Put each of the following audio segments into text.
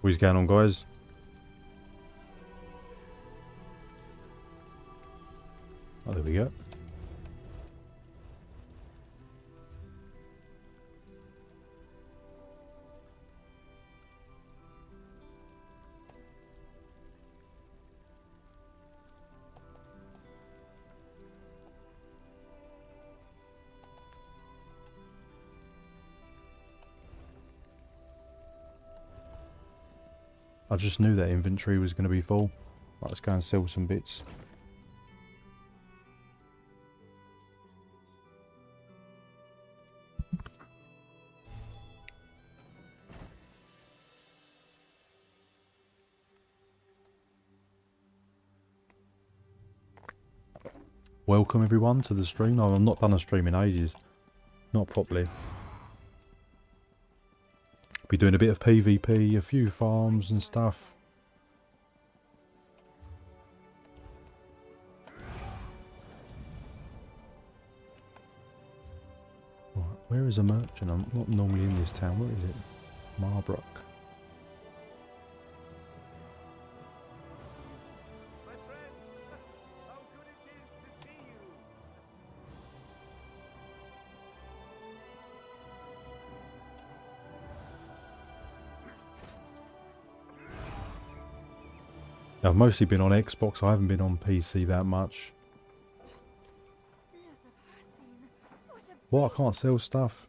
What's going on, guys? Oh, there we go. I just knew that inventory was going to be full. Right, let's go and sell some bits. Welcome everyone to the stream. I've not done a stream in ages. Not properly. Be doing a bit of PvP, a few farms and stuff. Right, where is a merchant? I'm not normally in this town. Where is it? Marbrook. I've mostly been on Xbox. I haven't been on PC that much. What? I can't sell stuff.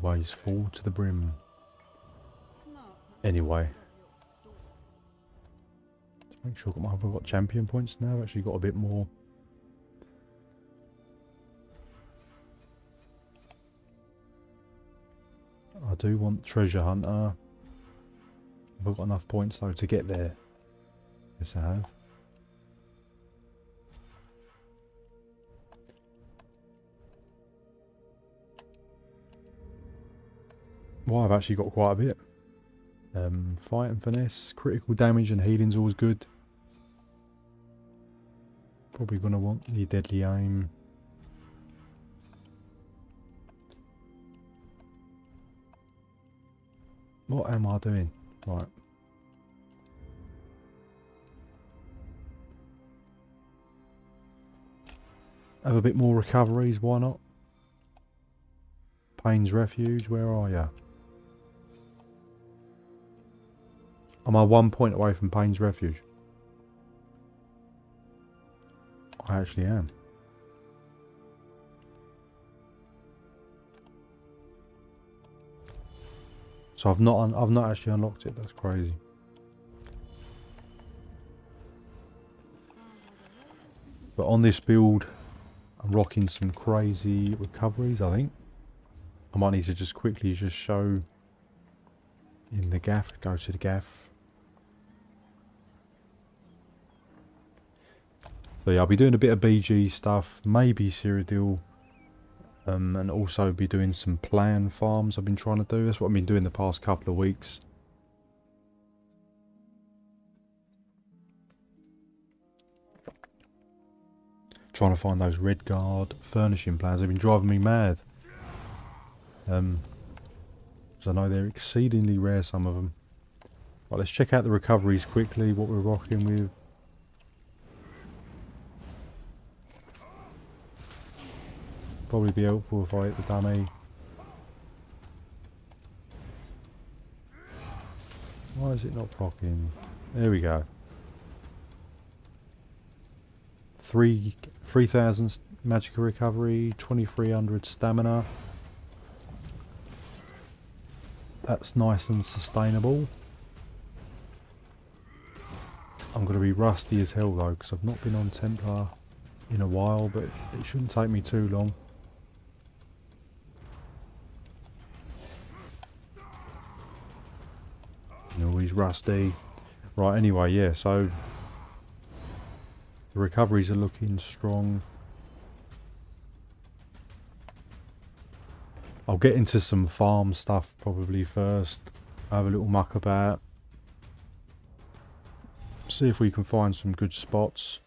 Always full to the brim. Anyway. Let's make sure I've got champion points now. I've actually got a bit more. I do want treasure hunter. I've got enough points though to get there. Yes, I have. Well, I've actually got quite a bit. Fight and finesse, critical damage and healing's always good. Probably gonna want the deadly aim. What am I doing? Right. Have a bit more recoveries, why not? Payne's Refuge, where are ya? Am I 1 point away from Payne's Refuge? I actually am. So I've not actually unlocked it. That's crazy. But on this build, I'm rocking some crazy recoveries. I think I might need to just quickly just show in the gaff. Go to the gaff. So yeah, I'll be doing a bit of BG stuff, maybe Cyrodiil, and also be doing some plan farms I've been trying to do. That's what I've been doing the past couple of weeks. Trying to find those Redguard furnishing plans. They've been driving me mad. So I know they're exceedingly rare, some of them. Right, let's check out the recoveries quickly, what we're rocking with. Probably be helpful if I hit the dummy. Why is it not proccing? There we go. 3,000 magic recovery, 2,300 stamina. That's nice and sustainable. I'm going to be rusty as hell though, because I've not been on Templar in a while, but it shouldn't take me too long. Always rusty. Right, anyway, yeah, so the recoveries are looking strong. I'll get into some farm stuff probably first. Have a little muck about. See if we can find some good spots.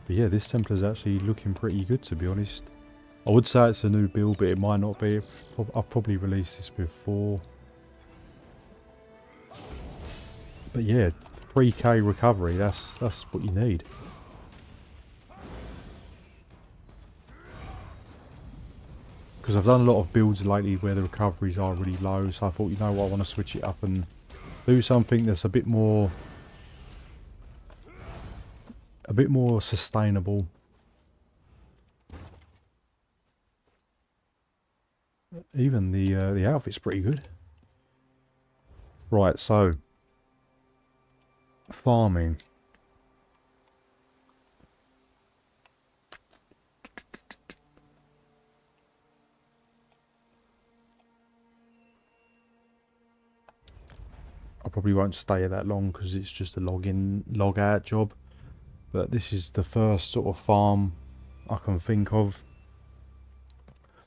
But yeah, this Templar's actually looking pretty good, to be honest. I would say it's a new build, but it might not be. I've probably released this before. But yeah, 3k recovery, that's what you need. Because I've done a lot of builds lately where the recoveries are really low, so I thought, you know what, I want to switch it up and do something that's a bit more sustainable. Even the outfit's pretty good. Right, so farming. I probably won't stay here that long because it's just a log in, log out job. But this is the first sort of farm I can think of.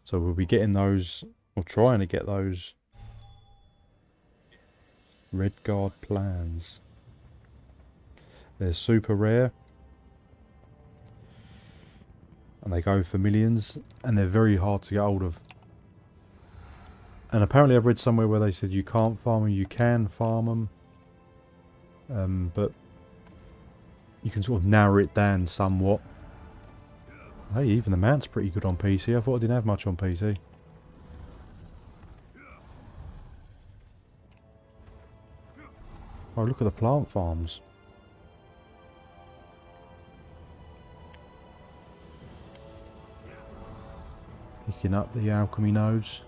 So we'll be getting those, or trying to get those Redguard plans. They're super rare. And they go for millions. And they're very hard to get hold of. And apparently I've read somewhere where they said you can't farm them, you can farm them. But you can sort of narrow it down somewhat. Hey, even the mount's pretty good on PC. I thought I didn't have much on PC. Oh, look at the plant farms. Picking up the alchemy nodes.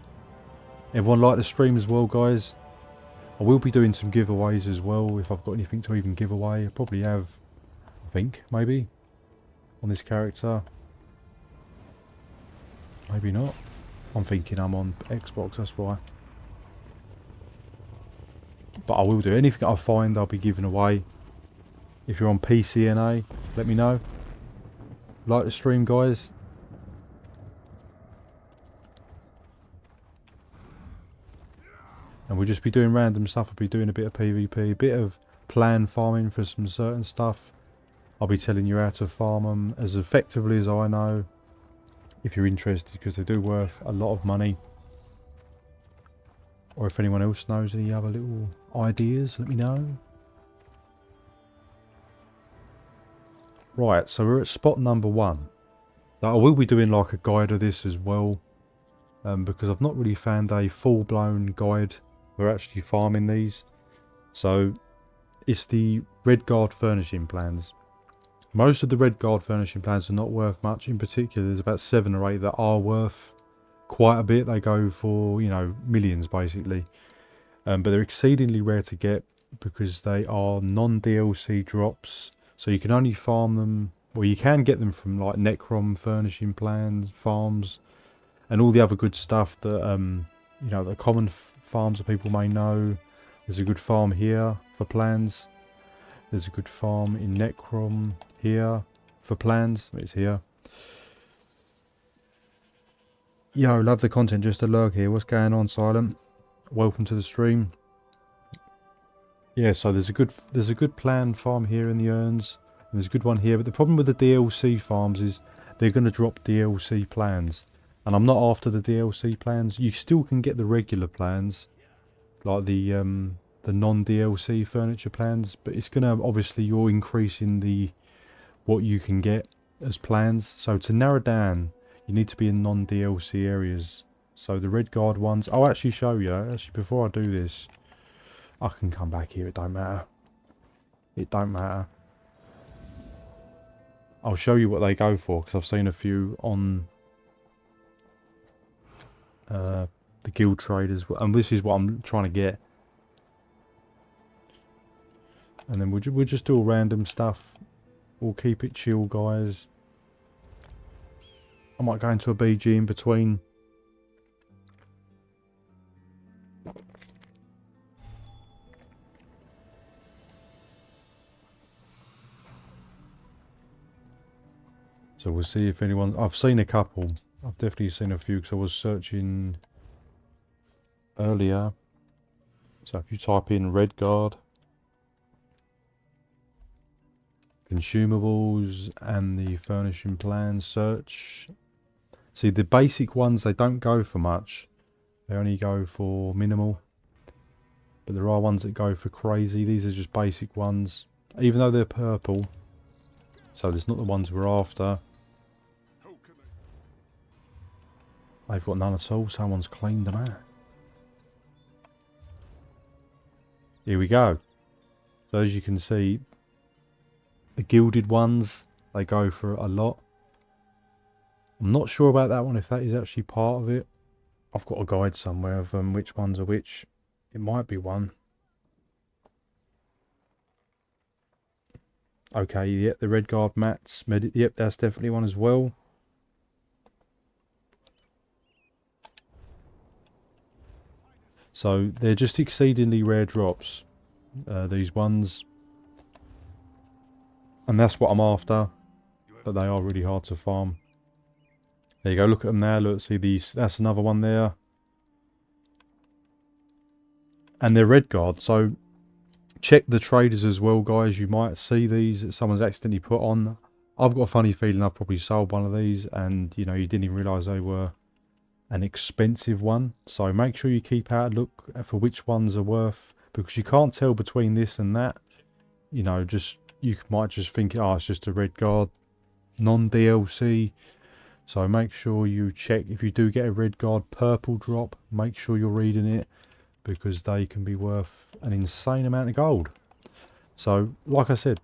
Everyone like the stream as well, guys. I will be doing some giveaways as well if I've got anything to even give away. I probably have, I think, maybe, on this character. Maybe not. I'm thinking I'm on Xbox, that's why. But I will do. Anything I find, I'll be giving away. If you're on PCNA, let me know. Like the stream, guys. And we'll just be doing random stuff. I'll be doing a bit of PvP, a bit of plan farming for some certain stuff. I'll be telling you how to farm them as effectively as I know. If you're interested, because they do worth a lot of money. Or if anyone else knows any other little ideas, let me know. Right, so we're at spot number 1. Now, I will be doing like a guide of this as well. Because I've not really found a full-blown guide for actually farming these. So, it's the Redguard furnishing plans. Most of the Redguard furnishing plans are not worth much. In particular, there's about 7 or 8 that are worth quite a bit. They go for, you know, millions basically. But they're exceedingly rare to get because they are non-DLC drops. So you can only farm them, well, you can get them from like Necrom furnishing plans, farms, and all the other good stuff that, you know, the common farms that people may know. There's a good farm here for plans. There's a good farm in Necrom here for plans. It's here. Yo, love the content, just a lurk here. What's going on, Silent? Welcome to the stream. Yeah, so there's a good plan farm here in the urns. And there's a good one here, but the problem with the DLC farms is they're going to drop DLC plans. And I'm not after the DLC plans. You still can get the regular plans, like the non-DLC furniture plans, but it's going to, obviously, you're increasing the what you can get as plans. So to narrow down, you need to be in non-DLC areas. So the Redguard ones, I'll actually show you. Actually, before I do this, I can come back here. It don't matter. It don't matter. I'll show you what they go for, because I've seen a few on the guild traders, and this is what I'm trying to get. And then we'll just do all random stuff. We'll keep it chill, guys. I might go into a BG in between. So we'll see if anyone... I've seen a couple. I've definitely seen a few because I was searching earlier. So if you type in Redguard, Consumables and the furnishing plans search. See, the basic ones, they don't go for much. They only go for minimal. But there are ones that go for crazy. These are just basic ones. Even though they're purple. So there's not the ones we're after. They've got none at all. Someone's cleaned them out. Here we go. So as you can see, the gilded ones, they go for a lot. I'm not sure about that one, if that is actually part of it. I've got a guide somewhere of which ones are which. It might be one. Okay, yep, the Redguard mats. Yep, that's definitely one as well. So they're just exceedingly rare drops, these ones. And that's what I'm after. But they are really hard to farm. There you go, look at them now. Look, see these. That's another one there. And they're Redguard, so check the traders as well, guys. You might see these that someone's accidentally put on. I've got a funny feeling I've probably sold one of these and, you know, you didn't even realise they were an expensive one. So make sure you keep out a look for which ones are worth, because you can't tell between this and that. You know, just you might just think, oh, it's just a Redguard non-DLC. So make sure you check. If you do get a Redguard purple drop, make sure you're reading it, because they can be worth an insane amount of gold. So, like I said,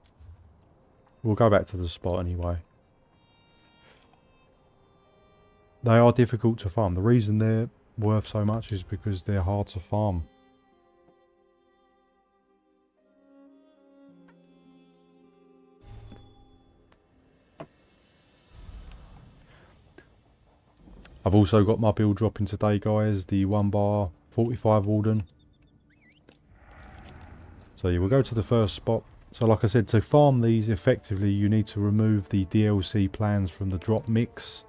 we'll go back to the spot anyway. They are difficult to farm. The reason they're worth so much is because they're hard to farm. I've also got my build dropping today, guys, the 1 bar 45 Warden. So yeah, we'll go to the first spot. So like I said, to farm these effectively, you need to remove the DLC plans from the drop mix.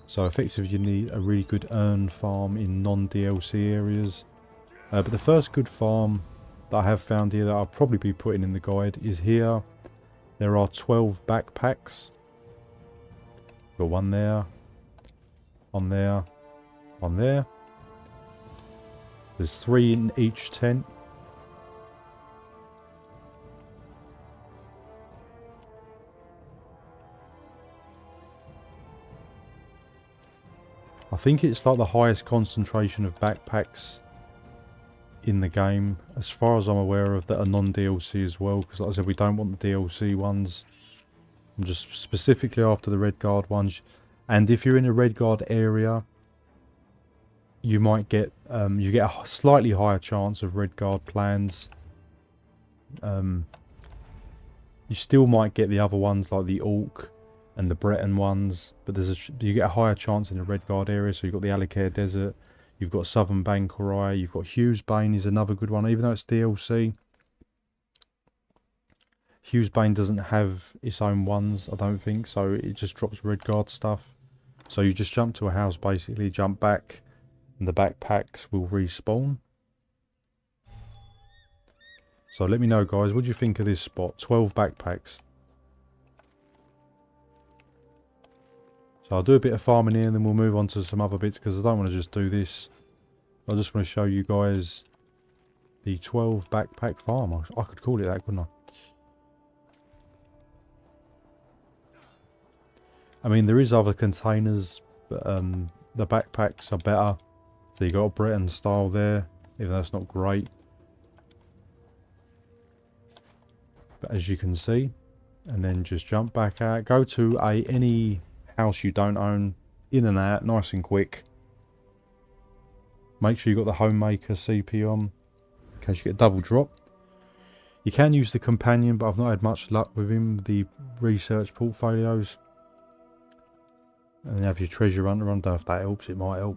So effectively you need a really good earn farm in non-DLC areas. But the first good farm that I have found here that I'll probably be putting in the guide is here. There are 12 backpacks. Got one there. One there. One there. There's 3 in each tent. I think it's like the highest concentration of backpacks in the game, as far as I'm aware of, that are non-DLC as well, because like I said, we don't want the DLC ones. I'm just specifically after the Redguard ones. And if you're in a Redguard area, you might get you get a slightly higher chance of Redguard plans. You still might get the other ones like the Orc and the Breton ones, but you get a higher chance in the Redguard area. So you've got the Alikare Desert, you've got Southern Bankorai, you've got Hughesbane is another good one, even though it's DLC. Hughesbane doesn't have its own ones, I don't think, so it just drops Redguard stuff. So you just jump to a house, basically, jump back, and the backpacks will respawn. So let me know, guys, what do you think of this spot? 12 backpacks. So I'll do a bit of farming here and then we'll move on to some other bits, because I don't want to just do this. I just want to show you guys the 12 backpack farm. I could call it that, couldn't I mean, there is other containers, but the backpacks are better. So you got a Breton style there, even though it's not great. But as you can see, and then just jump back out. Go to any house you don't own, in and out, nice and quick. Make sure you got the homemaker CP on, in case you get a double drop. You can use the companion, but I've not had much luck with him. The research portfolios. And then have your treasure hunter on. Don't know if that helps, it might help.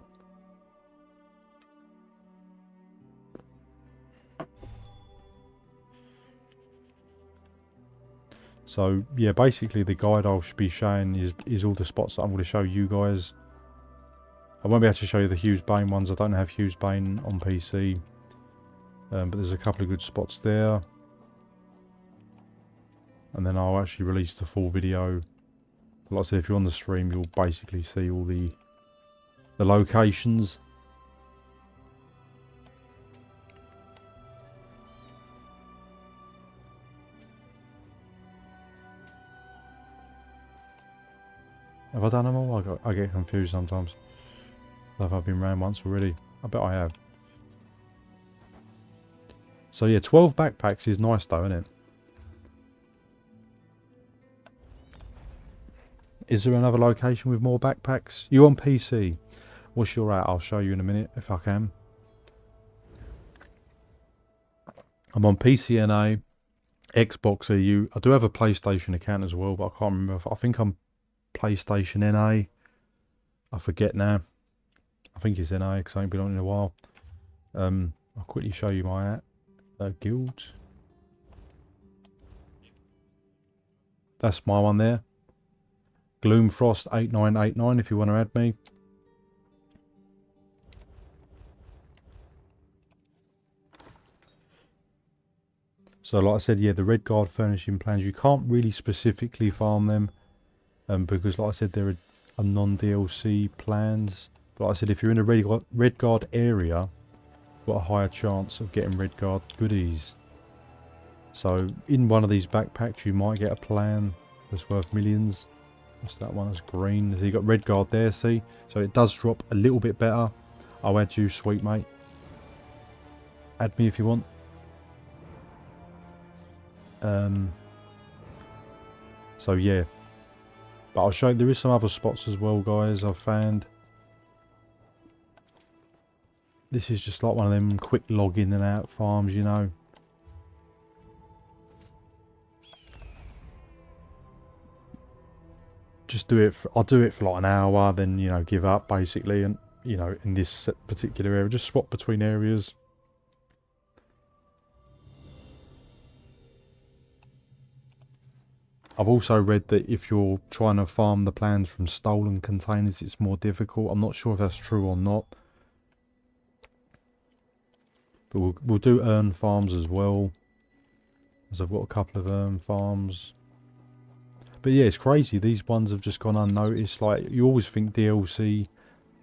So yeah, basically the guide I'll be showing is all the spots that I'm going to show you guys. I won't be able to show you the Hughesbane ones. I don't have Hughesbane on PC. But there's a couple of good spots there. and then I'll actually release the full video. Like I said, if you're on the stream, you'll basically see all the locations. Have I done them all? I get confused sometimes. Have I been round once already? I bet I have. So yeah, 12 backpacks is nice though, isn't it? Is there another location with more backpacks? You on PC? What's your at? I'll show you in a minute if I can. I'm on PCNA, Xbox EU. I do have a PlayStation account as well, but I can't remember. I think I'm PlayStation NA. I forget now. I think it's NA because I ain't been on in a while. I'll quickly show you my guild. That's my one there. Gloomfrost8989 if you want to add me. So like I said, yeah, the Redguard furnishing plans, you can't really specifically farm them. Because like I said, they're a non-DLC plans. But like I said, if you're in a Redguard area, you've got a higher chance of getting Redguard goodies. So in one of these backpacks, you might get a plan that's worth millions. What's that one? That's green. So you got Redguard there, see? So it does drop a little bit better. I'll add you, sweet mate. Add me if you want. So yeah. But I'll show you, there is some other spots as well, guys, I've found. This is just like one of them quick log in and out farms, you know. Just do it, I'll do it for like an hour, then, you know, give up basically. And, you know, in this particular area, just swap between areas. I've also read that if you're trying to farm the plans from stolen containers, it's more difficult. I'm not sure if that's true or not. But we'll do urn farms as well. As I've got a couple of urn farms. But yeah, it's crazy. These ones have just gone unnoticed. Like, you always think DLC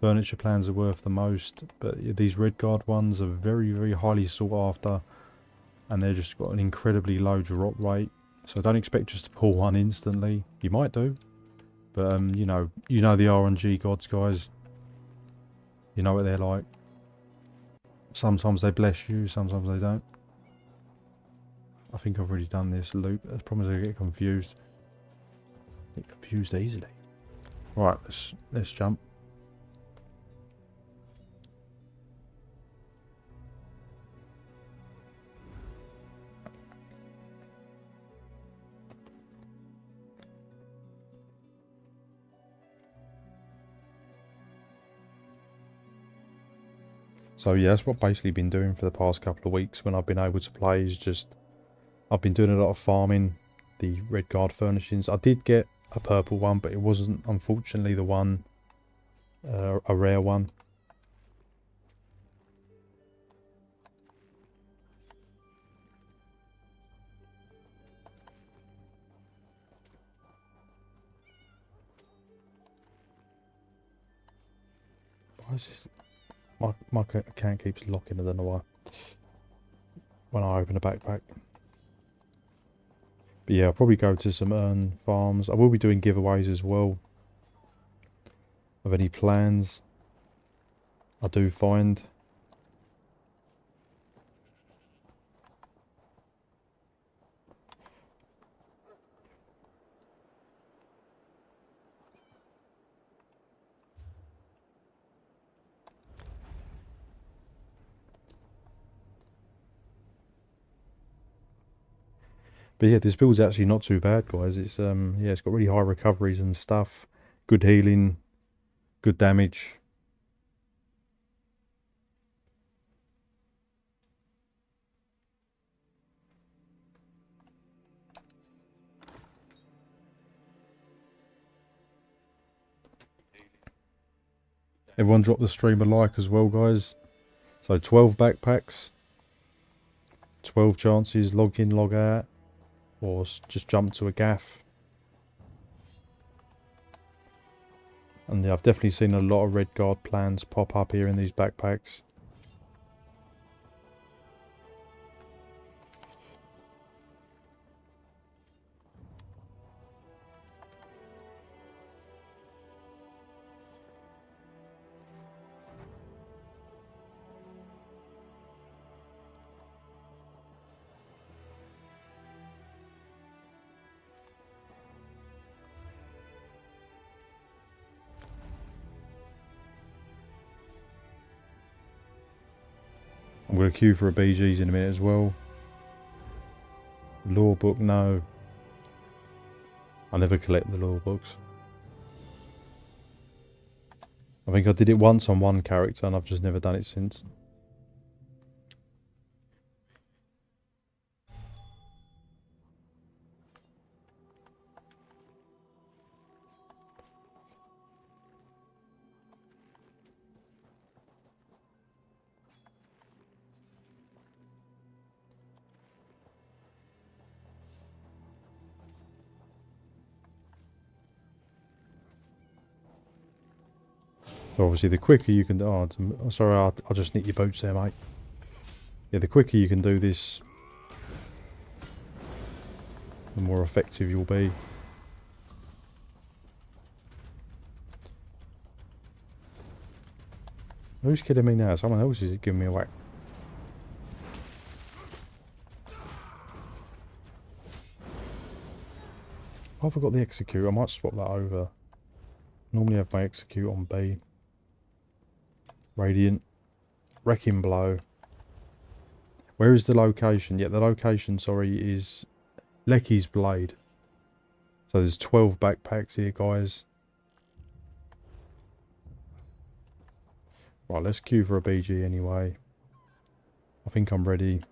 furniture plans are worth the most. But these Redguard ones are very, very highly sought after. And they've just got an incredibly low drop rate. So don't expect just to pull one instantly. You might do. But, you know the RNG gods, guys. You know what they're like. Sometimes they bless you, sometimes they don't. I think I've already done this loop. I promise I get confused. Get confused easily. Right, let's jump. So yeah, that's what I've basically been doing for the past couple of weeks when I've been able to play, is just I've been doing a lot of farming the Redguard furnishings. I did get a purple one, but it wasn't unfortunately the one, a rare one. Why is this? My account keeps locking, I don't know why. When I open a backpack. But yeah, I'll probably go to some urn farms. I will be doing giveaways as well. Of any plans I do find. But yeah, this build's actually not too bad, guys. It's yeah, it's got really high recoveries and stuff. Good healing, good damage. Everyone drop the stream a like as well, guys. So 12 backpacks, 12 chances, log in, log out. or just jump to a gaff. And yeah, I've definitely seen a lot of Redguard plans pop up here in these backpacks. I'm going to queue for a BGs in a minute as well. Lore book, no. I never collect the lore books. I think I did it once on one character and I've just never done it since. So obviously the quicker you can... Oh, sorry, I'll just nick your boots there, mate. Yeah, the quicker you can do this, the more effective you'll be. Who's kidding me now? Someone else is giving me a whack. Oh, I forgot the execute. I might swap that over. Normally I have my execute on B. Radiant. Wrecking Blow. Where is the location? Yeah, the location, sorry, is Lecky's Blade. So there's 12 backpacks here, guys. Right, let's queue for a BG anyway. I think I'm ready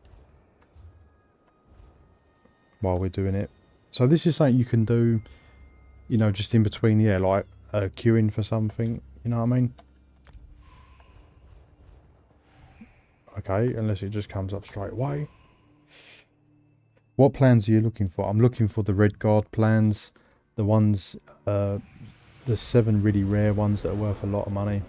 while we're doing it. So this is something you can do, you know, just in between, yeah, like queuing for something, you know what I mean? Okay, unless it just comes up straight away. What plans are you looking for? I'm looking for the Redguard plans, the ones, the 7 really rare ones that are worth a lot of money.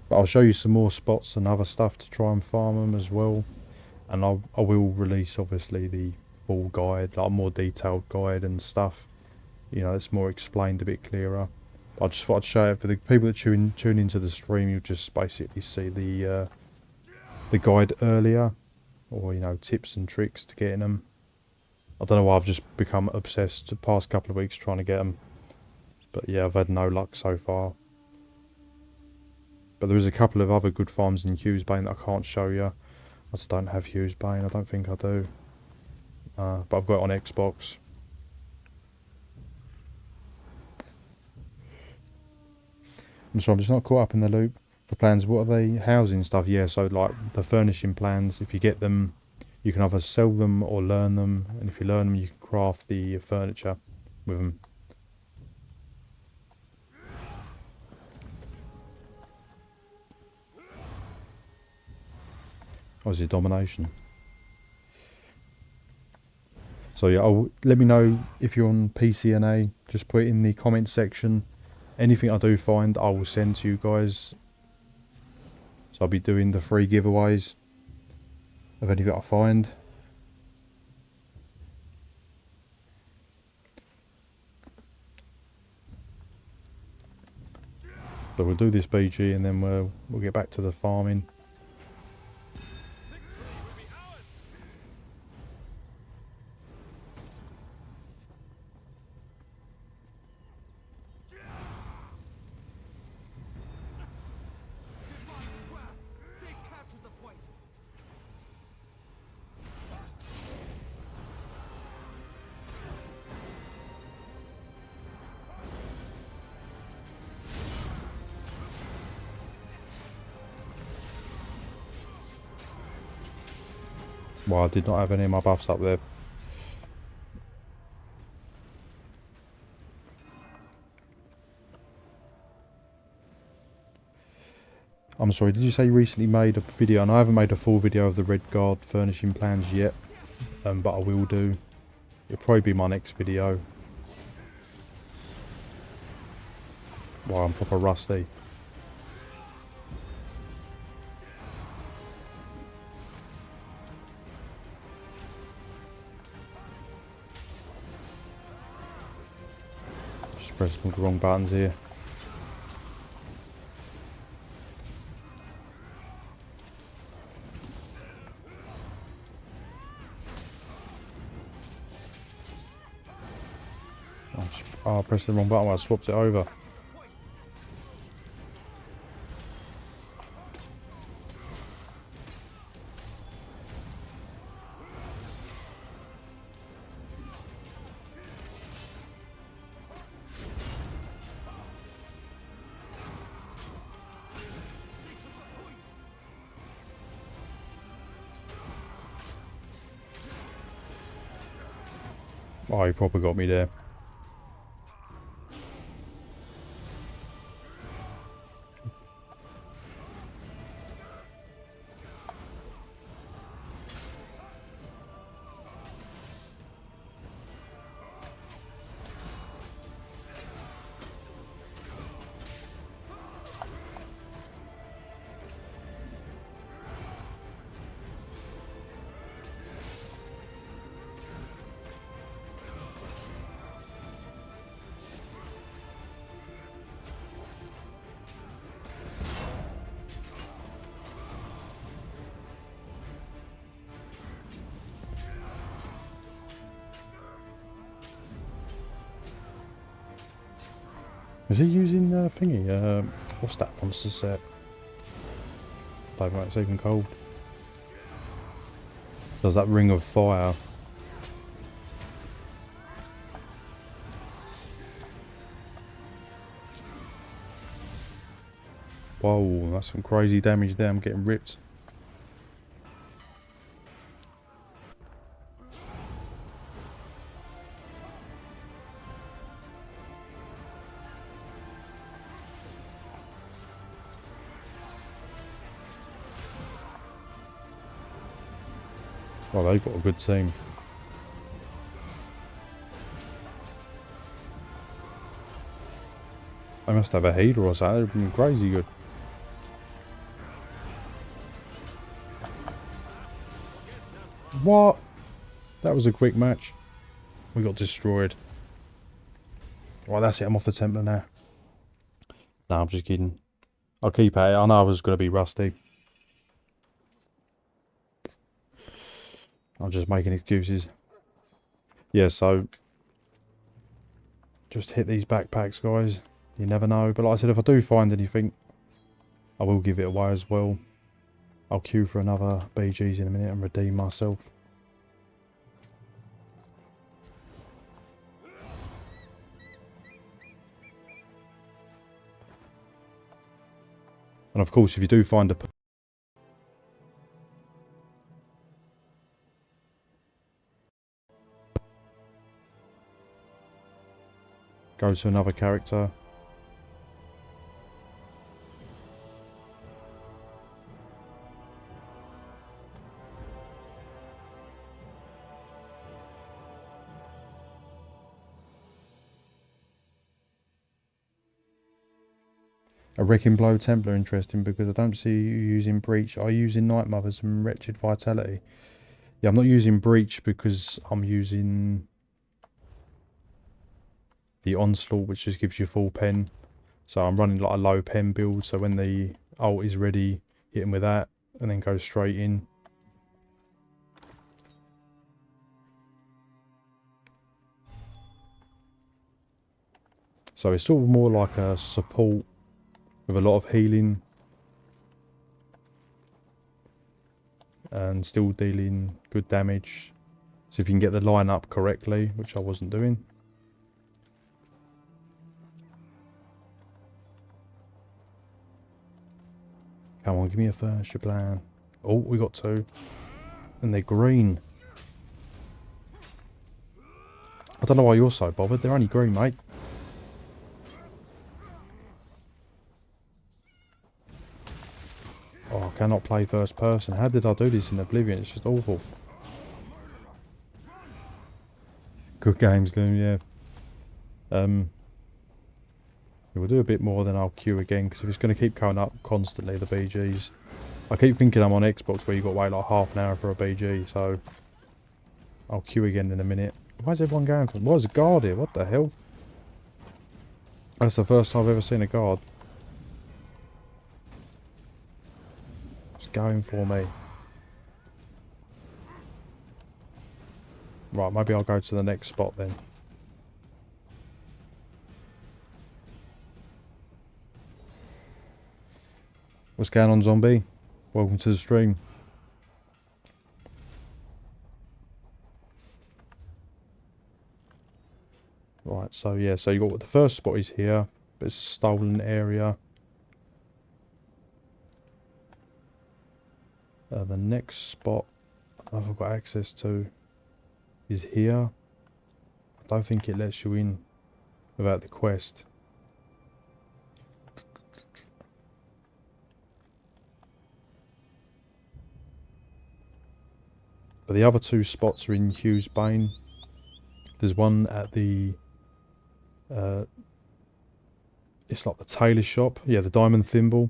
But I'll show you some more spots and other stuff to try and farm them as well. And I will release obviously the full guide, like a more detailed guide and stuff. You know, it's more explained a bit clearer. I just thought I'd show it for the people that tune into the stream. You'll just basically see the guide earlier, or you know, tips and tricks to getting them. I don't know why I've just become obsessed the past couple of weeks trying to get them, but yeah, I've had no luck so far. But there is a couple of other good farms in Hughesbane that I can't show you. I just don't have Hughesbane. I don't think I do. But I've got it on Xbox. I'm sorry, I'm just not caught up in the loop. The plans, what are they? Housing stuff, yeah. So like the furnishing plans, if you get them, you can either sell them or learn them. And if you learn them, you can craft the furniture with them. Obviously domination. So yeah, let me know if you're on PCNA. Just put it in the comment section. Anything I do find, I will send to you guys. So I'll be doing the free giveaways of anything I find. So we'll do this BG and then we'll get back to the farming. Well, I did not have any of my buffs up there. I'm sorry, did you say you recently made a video? And I haven't made a full video of the Redguard furnishing plans yet, but I will do. It'll probably be my next video. Wow, I'm proper rusty. Just pressing the wrong buttons here. Oh, I pressed the wrong button when I swapped it over. Oh, he probably got me there. Is he using thingy? What's that monster set? Don't know, it's even cold. Does that ring of fire? Whoa, that's some crazy damage there. I'm getting ripped. Well, they've got a good team. They must have a healer or something. They've been crazy good. What? That was a quick match. We got destroyed. Right, that's it. I'm off the Templar now. No, I'm just kidding. I'll keep at it. I know I was going to be rusty. I'm just making excuses. Yeah, so just hit these backpacks, guys. You never know. But like I said, if I do find anything, I will give it away as well. I'll queue for another BGs in a minute and redeem myself. And of course, if you do find a... Go to another character. A Wrecking Blow Templar, interesting, because I don't see you using Breach. Are you using Night Mothers and Wretched Vitality? Yeah, I'm not using Breach because I'm using the Onslaught, which just gives you full pen. So I'm running like a low pen build, so when the ult is ready, hit him with that, and then go straight in. So it's sort of more like a support with a lot of healing. And still dealing good damage. So if you can get the line up correctly, which I wasn't doing. Come on, give me a furniture plan. Oh, we got two. And they're green. I don't know why you're so bothered. They're only green, mate. cannot play first person. How did I do this in Oblivion? It's just awful. Good games, Gloom, yeah. We'll do a bit more, then I'll queue again, because if it's going to keep going up constantly, the BGs. I keep thinking I'm on Xbox where you've got to wait like half an hour for a BG, so I'll queue again in a minute. Why is everyone going for... Why is a guard here? What the hell? That's the first time I've ever seen a guard. It's going for me. Right, maybe I'll go to the next spot then. What's going on, zombie? Welcome to the stream. Right, so yeah, so you got the first spot is here, but it's a stolen area. The next spot I've got access to is here. I don't think it lets you in without the quest. But the other two spots are in Hughes Bane. There's one at the... it's like the tailor shop. Yeah, the Diamond Thimble.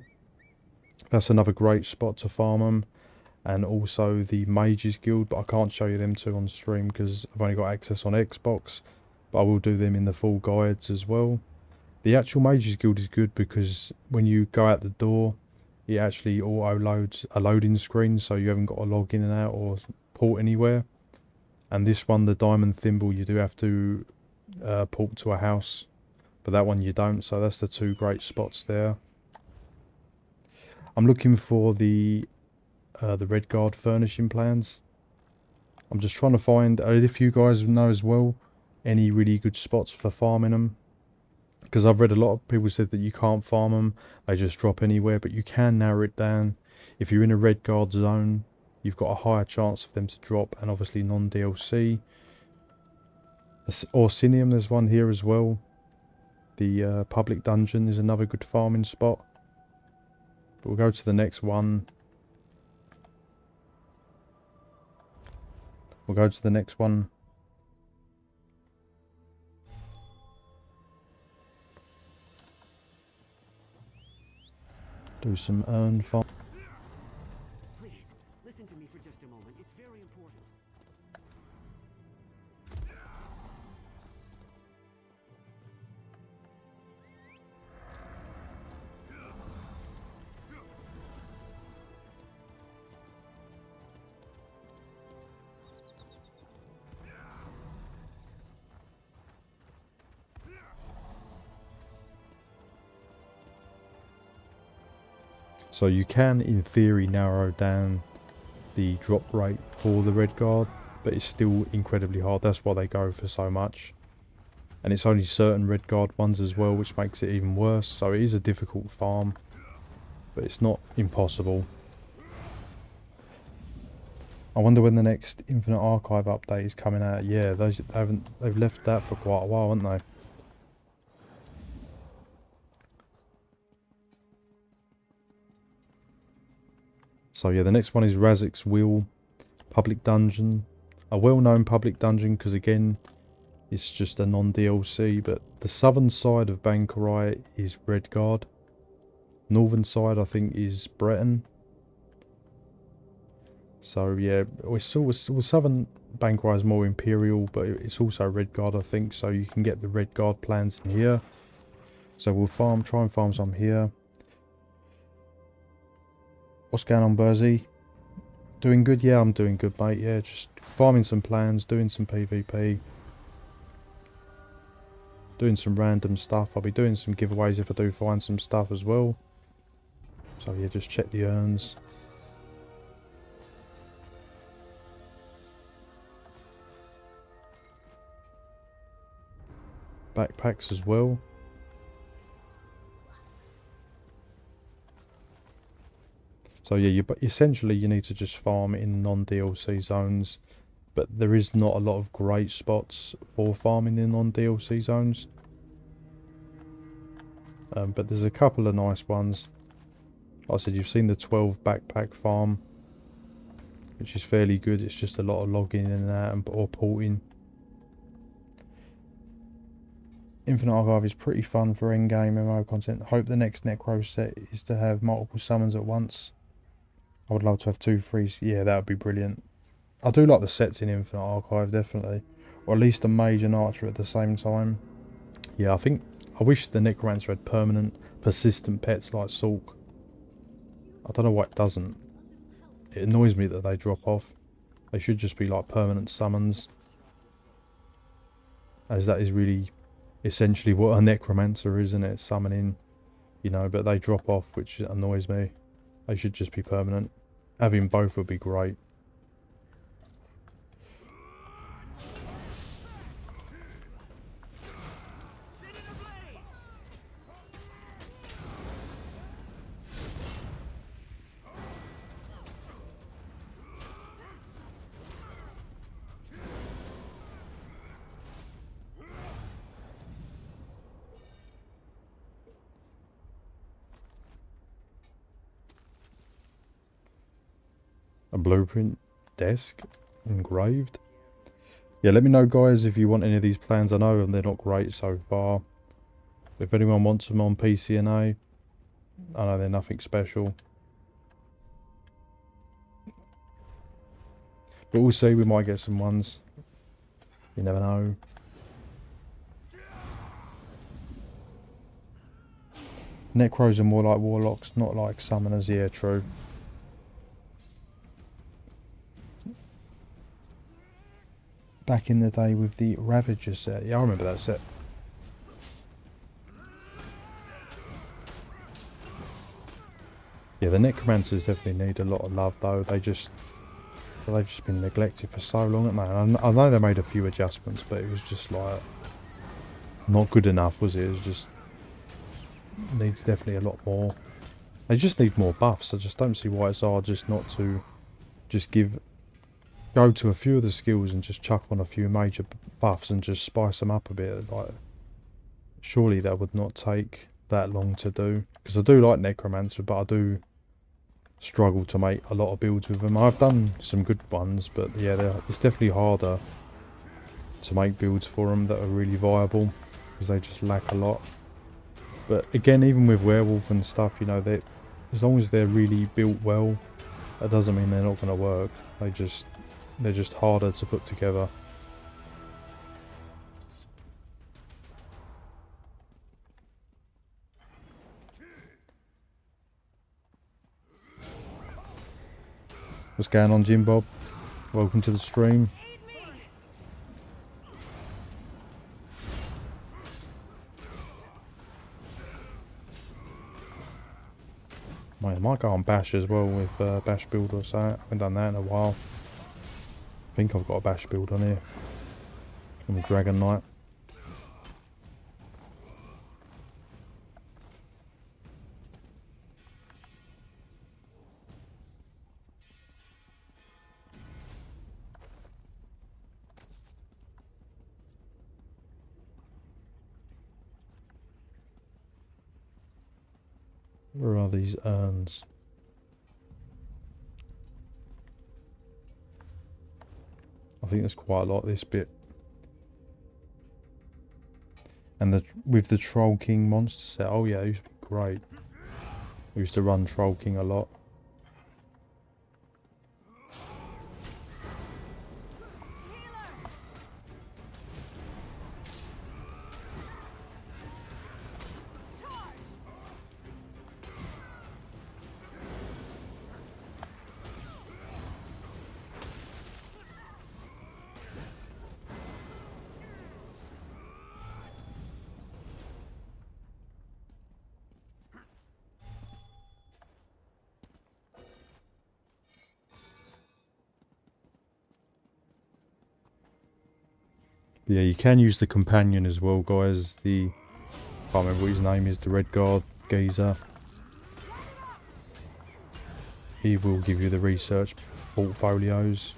That's another great spot to farm them. And also the Mages Guild, but I can't show you them two on stream because I've only got access on Xbox. But I will do them in the full guides as well. The actual Mages Guild is good because when you go out the door, it actually auto-loads a loading screen, so you haven't got to log in and out or port anywhere. And this one, the Diamond Thimble, you do have to port to a house, but that one you don't, so that's the two great spots there. I'm looking for the Redguard furnishing plans. I'm just trying to find, if you guys know as well, any really good spots for farming them. Because I've read a lot of people said that you can't farm them, they just drop anywhere, but you can narrow it down. If you're in a Redguard zone, you've got a higher chance of them to drop, and obviously non-DLC. Orsinium, there's one here as well. The public dungeon is another good farming spot. But we'll go to the next one. We'll go to the next one. Do some urn farm. Please, listen to me for just a moment. It's very important. So you can, in theory, narrow down the drop rate for the Redguard, but it's still incredibly hard. That's why they go for so much. And it's only certain Redguard ones as well, which makes it even worse. So it is a difficult farm, but it's not impossible. I wonder when the next Infinite Archive update is coming out. Yeah, they've left that for quite a while, haven't they? So yeah, the next one is Razik's Wheel, public dungeon. A well-known public dungeon because again, it's just a non-DLC, but the southern side of Bankarai is Redguard. Northern side I think is Breton. So yeah, southern Bankarai is more Imperial, but it's also Redguard I think, so you can get the Redguard plans in here. So we'll try and farm some here. What's going on, Burzy? Doing good? Yeah, I'm doing good, mate. Yeah, just farming some plans, doing some PvP. Doing some random stuff. I'll be doing some giveaways if I do find some stuff as well. So yeah, just check the urns. Backpacks as well. So yeah, essentially you need to just farm in non-DLC zones, but there is not a lot of great spots for farming in non-DLC zones. But there's a couple of nice ones. Like I said, you've seen the 12 backpack farm, which is fairly good. It's just a lot of logging and that, or porting. Infinite Archive is pretty fun for endgame MMO content. Hope the next Necro set is to have multiple summons at once. I would love to have 2 frees. Yeah, that would be brilliant. I do like the sets in Infinite Archive, definitely. Or at least a mage and archer at the same time. Yeah, I wish the Necromancer had permanent, persistent pets like Salk. I don't know why it doesn't. It annoys me that they drop off. They should just be like permanent summons. As that is really essentially what a Necromancer is, isn't it? Summoning, you know, but they drop off, which annoys me. They should just be permanent. Having both would be great. A blueprint desk engraved. Yeah, let me know, guys, if you want any of these plans. I know they're not great so far. If anyone wants them on PCNA, I know they're nothing special. But we'll see, we might get some ones. You never know. Necros are more like warlocks, not like summoners. Yeah, true. Back in the day with the Ravager set. Yeah, I remember that set. Yeah, the Necromancers definitely need a lot of love, though. They've just been neglected for so long, haven't they? I know they made a few adjustments, but it was just like not good enough, was it? It was just needs definitely a lot more. They just need more buffs. I just don't see why it's hard just not to just go to a few of the skills and just chuck on a few major buffs and just spice them up a bit. Like, surely that would not take that long to do, because I do like Necromancer, but I do struggle to make a lot of builds with them. I've done some good ones, but yeah, it's definitely harder to make builds for them that are really viable, because they just lack a lot. But again, even with Werewolf and stuff, you know, as long as they're really built well, that doesn't mean they're not going to work. They're just harder to put together. What's going on, Jim Bob? Welcome to the stream. Mate, I might go on Bash as well with Bash build or so. I haven't done that in a while. I think I've got a Bash build on here. On Dragon Knight. Where are these urns? I think there's quite a lot this bit. And with the Troll King monster set, oh yeah, it used to be great. I used to run Troll King a lot. Yeah, you can use the companion as well, guys. I can't remember what his name is, the Redguard geezer. He will give you the research portfolios.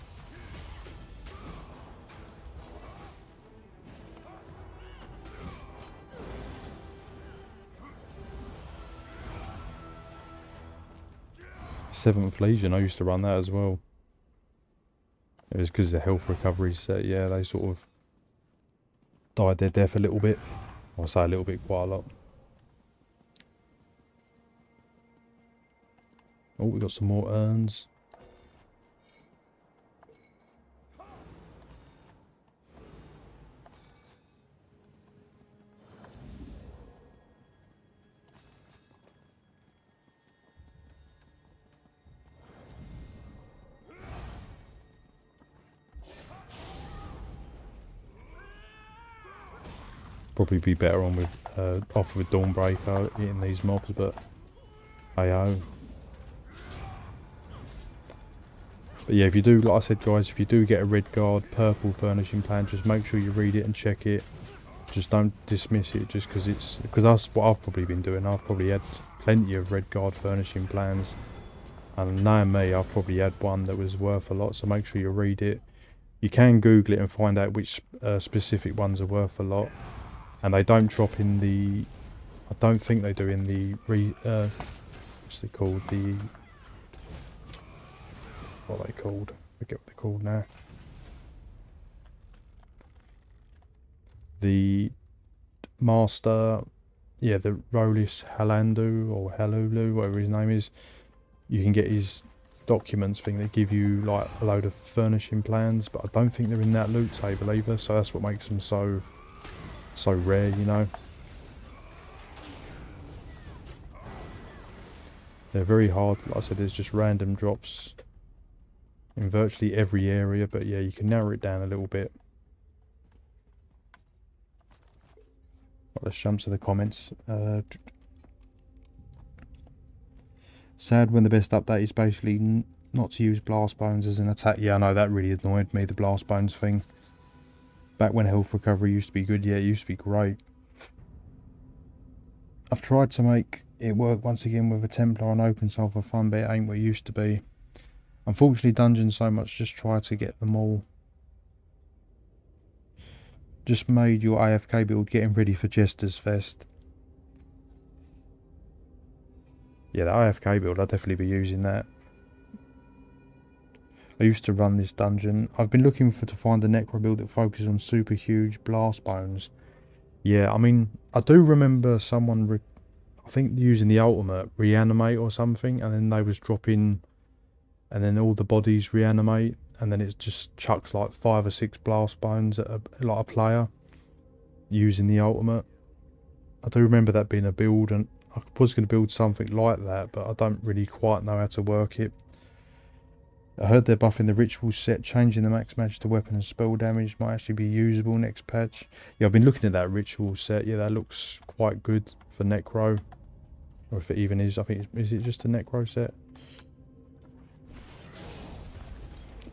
7th Legion, I used to run that as well. It was because the health recovery set, yeah, they sort of died their death a little bit. I say a little bit, quite a lot. Oh, we got some more urns. Probably be better on with off with Dawnbreaker hitting these mobs, but AO. But yeah, if you do, like I said, guys, if you do get a Redguard purple furnishing plan, just make sure you read it and check it. Just don't dismiss it just because that's what I've probably been doing. I've probably had plenty of Redguard furnishing plans, and knowing me, I've probably had one that was worth a lot. So make sure you read it. You can Google it and find out which specific ones are worth a lot. And they don't drop in the, I don't think they do in the, what's it called, what are they called? I forget what they're called now. The Master, yeah, the Rolis Halandu, or Halulu, whatever his name is. You can get his documents thing that give you like a load of furnishing plans, but I don't think they're in that loot table either, so that's what makes them so rare, you know. They're very hard. Like I said, there's just random drops in virtually every area, but yeah, you can narrow it down a little bit. Right, let's jump to the comments. Sad when the best update is basically not to use blast bones as an attack. Yeah, I know, that really annoyed me, the blast bones thing. Back when health recovery used to be good, yeah, it used to be great. I've tried to make it work once again with a Templar on open soul for fun, but it ain't what it used to be. Unfortunately, dungeons so much, just try to get them all. Just made your AFK build getting ready for Jester's Fest. Yeah, the AFK build, I'll definitely be using that. I used to run this dungeon. I've been looking to find a necro build that focuses on super huge blast bones. Yeah, I mean, I do remember someone, I think using the ultimate, reanimate or something, and then they was dropping, and then all the bodies reanimate, and then it just chucks like 5 or 6 blast bones at a player using the ultimate. I do remember that being a build, and I was going to build something like that, but I don't really quite know how to work it. I heard they're buffing the ritual set, changing the max match to weapon and spell damage might actually be usable next patch. Yeah, I've been looking at that ritual set. Yeah, that looks quite good for Necro. Or if it even is, I think, is it just a Necro set?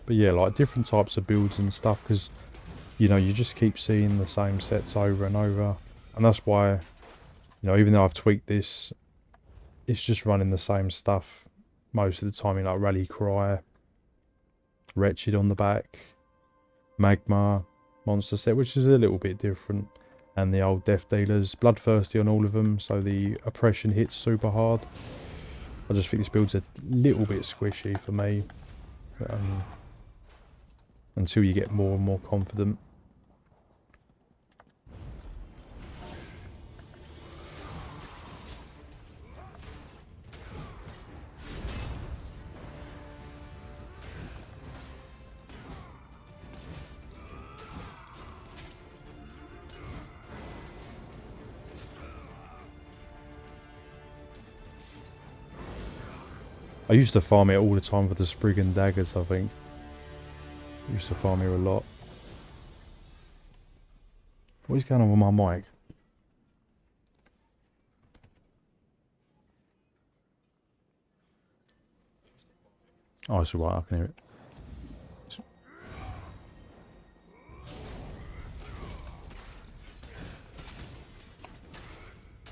But yeah, like different types of builds and stuff, because, you know, you just keep seeing the same sets over and over. And that's why, you know, even though I've tweaked this, it's just running the same stuff most of the time, you know, like Rally Cry, Wretched on the back, Magma, Monster set, which is a little bit different, and the old Death Dealers, Bloodthirsty on all of them, so the oppression hits super hard. I just think this build's a little bit squishy for me, until you get more and more confident. I used to farm it all the time for the Spriggan daggers, I think. I used to farm here a lot. What is going on with my mic? Oh, it's alright, I can hear it.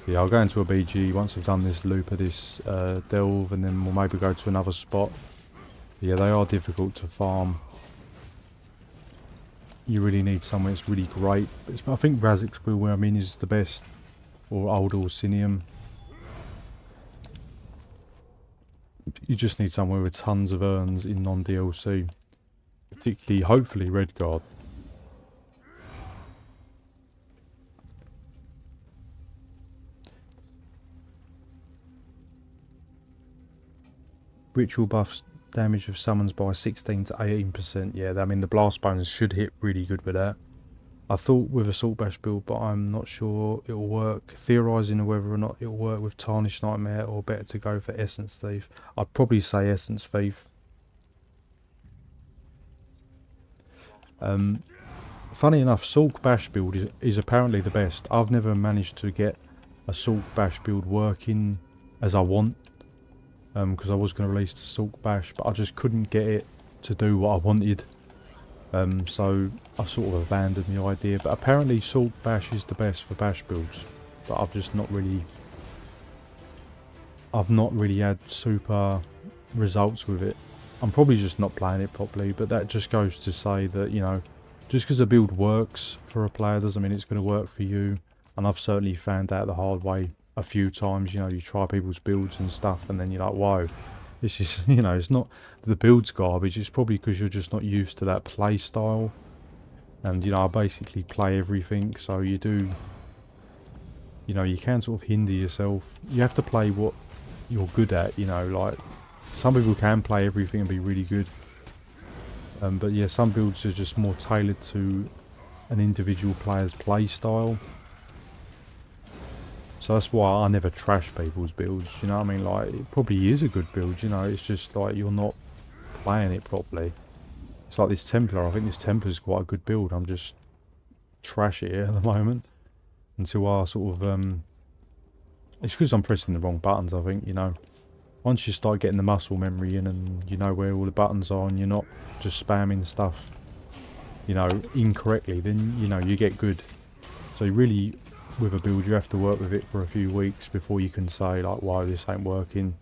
Yeah, I'll go into a BG once I've done this loop of this delve, and then we'll maybe go to another spot. Yeah, they are difficult to farm. You really need somewhere that's really great. I think Razik's Wheel, where I mean, is the best, or Old Orsinium. You just need somewhere with tons of urns in non-DLC. Particularly, hopefully, Redguard. Ritual buffs damage of summons by 16 to 18%. Yeah, I mean, the blast bonus should hit really good with that. I thought with Assault Bash build, but I'm not sure it'll work. Theorising whether or not it'll work with Tarnished Nightmare or better to go for Essence Thief. I'd probably say Essence Thief. Funny enough, Assault Bash build is apparently the best. I've never managed to get Assault Bash build working as I want. Because I was going to release the Assault Bash, but I just couldn't get it to do what I wanted. So I sort of abandoned the idea. But apparently Assault Bash is the best for Bash builds. But I've just not really... I've not really had super results with it. I'm probably just not playing it properly, but that just goes to say that, you know, just because a build works for a player doesn't mean it's going to work for you. And I've certainly found out the hard way a few times. You know, you try people's builds and stuff and then you're like, whoa, this is, you know, it's not the build's garbage, it's probably because you're just not used to that play style. And, you know, I basically play everything, so you do, you know, you can sort of hinder yourself. You have to play what you're good at, you know, like, some people can play everything and be really good. But yeah, some builds are just more tailored to an individual player's play style. So that's why I never trash people's builds, you know what I mean? Like, it probably is a good build, you know, it's just like you're not playing it properly. It's like this Templar, I think this Templar's quite a good build, I'm just trash it at the moment. Until I sort of, it's because I'm pressing the wrong buttons, I think, you know. Once you start getting the muscle memory in and you know where all the buttons are and you're not just spamming stuff, you know, incorrectly, then, you know, you get good. So you really... with a build you have to work with it for a few weeks before you can say like, why this ain't working,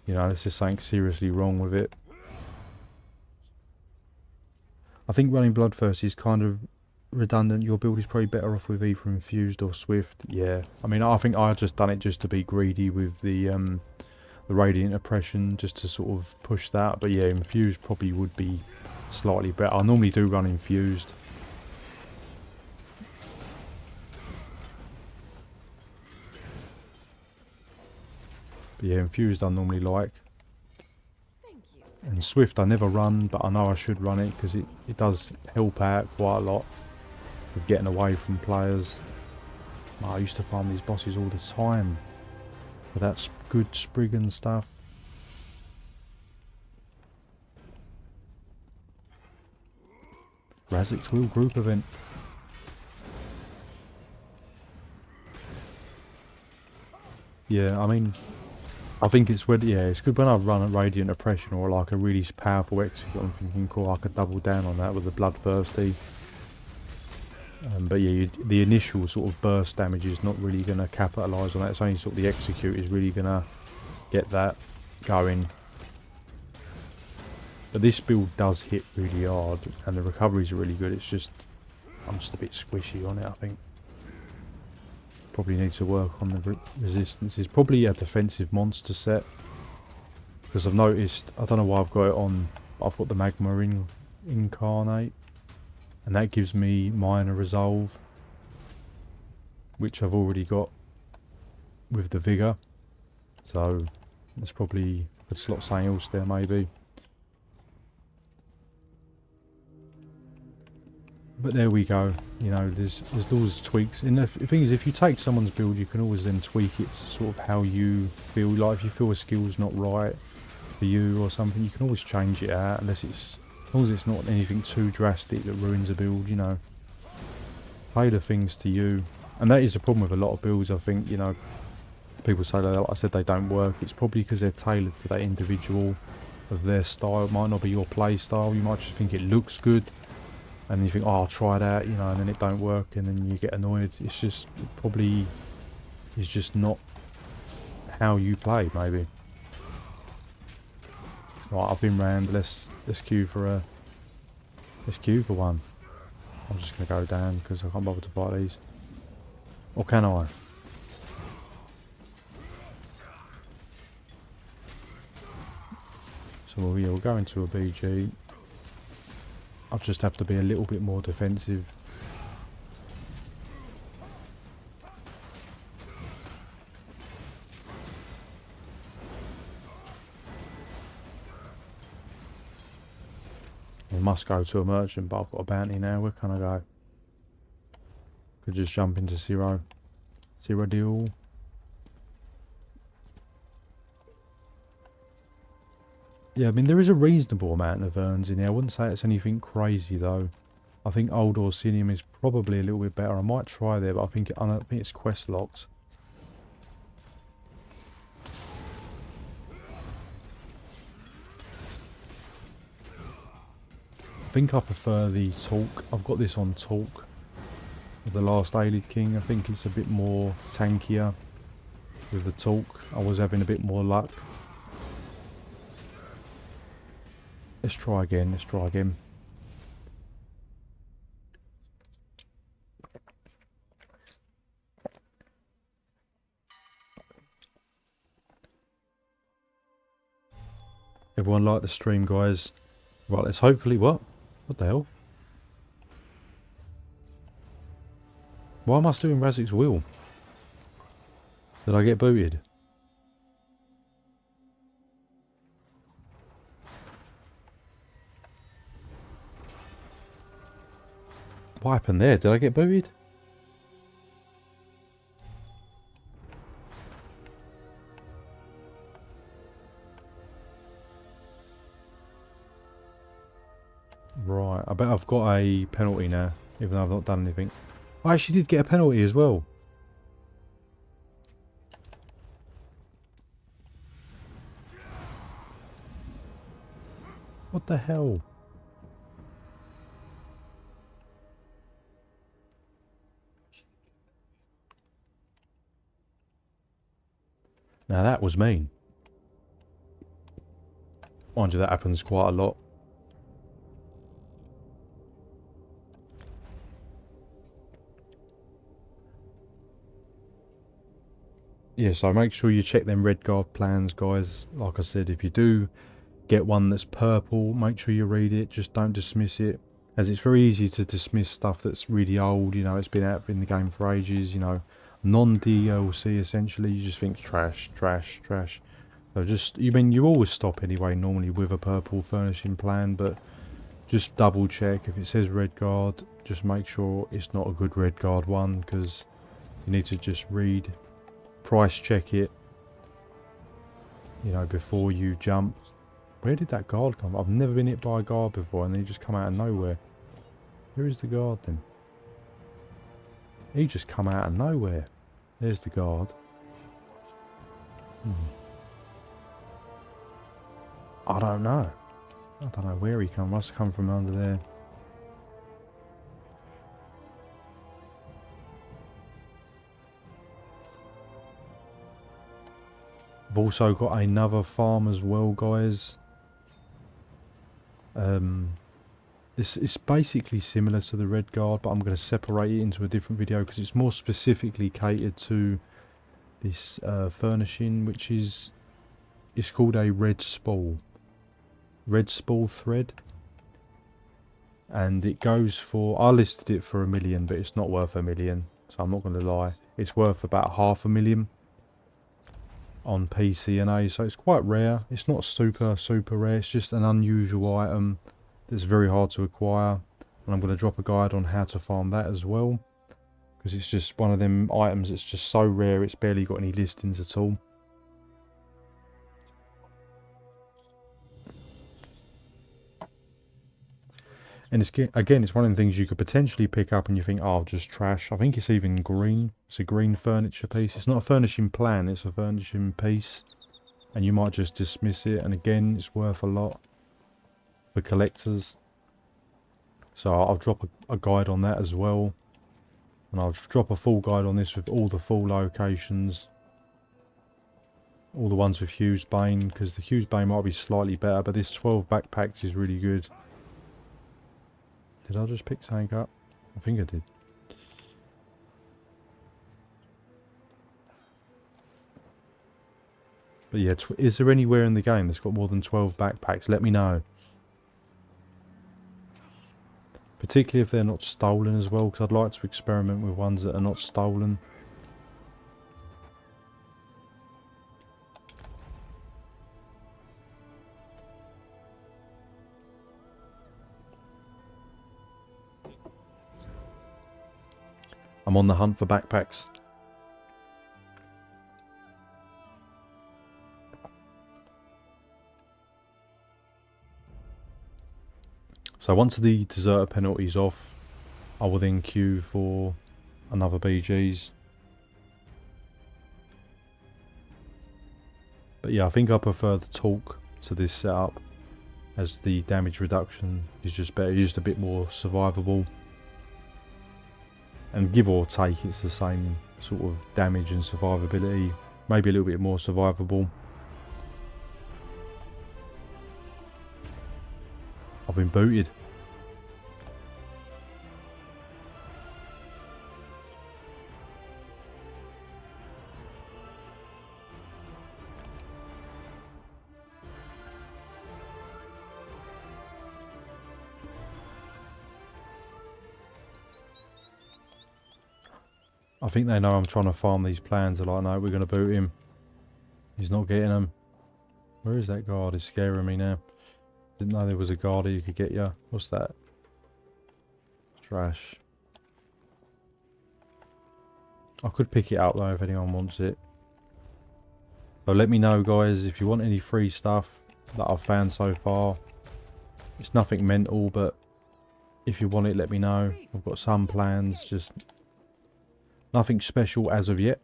you know, there's just something seriously wrong with it. I think running Bloodthirst is kind of redundant. Your build is probably better off with either Infused or Swift. Yeah, I mean, I think I just done it just to be greedy with the Radiant Oppression, just to sort of push that. But yeah, Infused probably would be slightly better. I normally do run Infused. But yeah, Infused I normally like. And Swift I never run, but I know I should run it because it does help out quite a lot with getting away from players. I used to farm these bosses all the time for that good Spriggan stuff. Razik's Will group event. Yeah, I mean, I think it's when, yeah, it's good when I run a Radiant Oppression or like a really powerful execute. I'm thinking, cool, I could double down on that with the Bloodthirsty. But yeah, the initial sort of burst damage is not really going to capitalise on that. It's only sort of the execute is really going to get that going. But this build does hit really hard and the recoveries are really good. It's just, I'm just a bit squishy on it, I think. Probably need to work on the resistance. It's probably a defensive monster set. Because I've noticed, I don't know why I've got it on, but I've got the Magma Incarnate. And that gives me minor resolve. Which I've already got with the Vigor. So, it's probably, I could slot something else there maybe. But there we go, you know, there's always tweaks. And the thing is, if you take someone's build, you can always then tweak it to sort of how you feel. Like if you feel a skill's not right for you or something, you can always change it out, unless it's, as long as it's not anything too drastic that ruins a build, you know. Play the things to you. And that is the problem with a lot of builds, I think, you know. People say that, like I said, they don't work. It's probably because they're tailored to that individual of their style. It might not be your play style. You might just think it looks good. And you think, oh, I'll try that, you know, and then it don't work, and then you get annoyed. It's just, it probably is just not how you play, maybe. Right, I've been round. Let's queue for one. I'm just gonna go down because I can't bother to fight these. Or can I? So we'll go into a BG. I'll just have to be a little bit more defensive. I must go to a merchant, but I've got a bounty now. Where can I go? Could just jump into Zero. Zero deal. Yeah, I mean, there is a reasonable amount of urns in here. I wouldn't say it's anything crazy, though. I think Old Orsinium is probably a little bit better. I might try there, but I don't think it's quest locked. I think I prefer the Talk. I've got this on Talk. The last Aelid King. I think it's a bit more tankier with the Talk. I was having a bit more luck. Let's try again. Let's try again. Everyone like the stream, guys. Right, let's hopefully... What? What the hell? Why am I still in Razik's will? Did I get booted? What happened there? Did I get booted? Right, I bet I've got a penalty now, even though I've not done anything. I actually did get a penalty as well. What the hell? Now that was mean. Mind you, that happens quite a lot. Yeah, so make sure you check them Redguard plans, guys. Like I said, if you do get one that's purple, make sure you read it. Just don't dismiss it, as it's very easy to dismiss stuff that's really old. You know, it's been out in the game for ages. You know, non-DLC essentially. You just think trash, trash, trash. So just, you always stop anyway normally with a purple furnishing plan, but just double check if it says Redguard. Just make sure it's not a good Redguard one, because you need to just read, price check it, you know, before you jump. Where did that guard come from? I've never been hit by a guard before, and he just come out of nowhere. Where is the guard then? He just come out of nowhere. There's the guard. I don't know. I don't know where he come. Must have come from under there. I've also got another farm as well, guys. It's basically similar to the Redguard, but I'm going to separate it into a different video because it's more specifically catered to this furnishing, which is, it's called a red spool thread, and it goes for, I listed it for $1 million, but it's not worth $1 million, so I'm not going to lie. It's worth about $500,000 on PCNA, so it's quite rare. It's not super rare, it's just an unusual item that's very hard to acquire, and I'm going to drop a guide on how to farm that as well, because it's just one of them items that's just so rare it's barely got any listings at all. And it's, again, it's one of the things you could potentially pick up and you think, oh, just trash. I think it's even green. It's a green furniture piece. It's not a furnishing plan, it's a furnishing piece. And you might just dismiss it. And again, it's worth a lot for collectors. So I'll drop a guide on that as well. And I'll drop a full guide on this with all the full locations. All the ones with Hughes Bane, because the Hughes Bane might be slightly better, but this 12 backpacks is really good. Did I just pick something up? I think I did. But yeah, is there anywhere in the game that's got more than 12 backpacks? Let me know. Particularly if they're not stolen as well, because I'd like to experiment with ones that are not stolen. I'm on the hunt for backpacks. So once the deserter penalty's off, I will then queue for another BGs. But yeah, I think I prefer the torque to this setup, as the damage reduction is just better, just a bit more survivable. And give or take, it's the same sort of damage and survivability, maybe a little bit more survivable. I've been booted. I think they know I'm trying to farm these plans. They're like, no, we're going to boot him. He's not getting them. Where is that guard? It's scaring me now. Didn't know there was a guard who could get you. What's that? Trash. I could pick it up though if anyone wants it. So let me know, guys, if you want any free stuff that I've found so far. It's nothing mental, but if you want it, let me know. I've got some plans, just nothing special as of yet.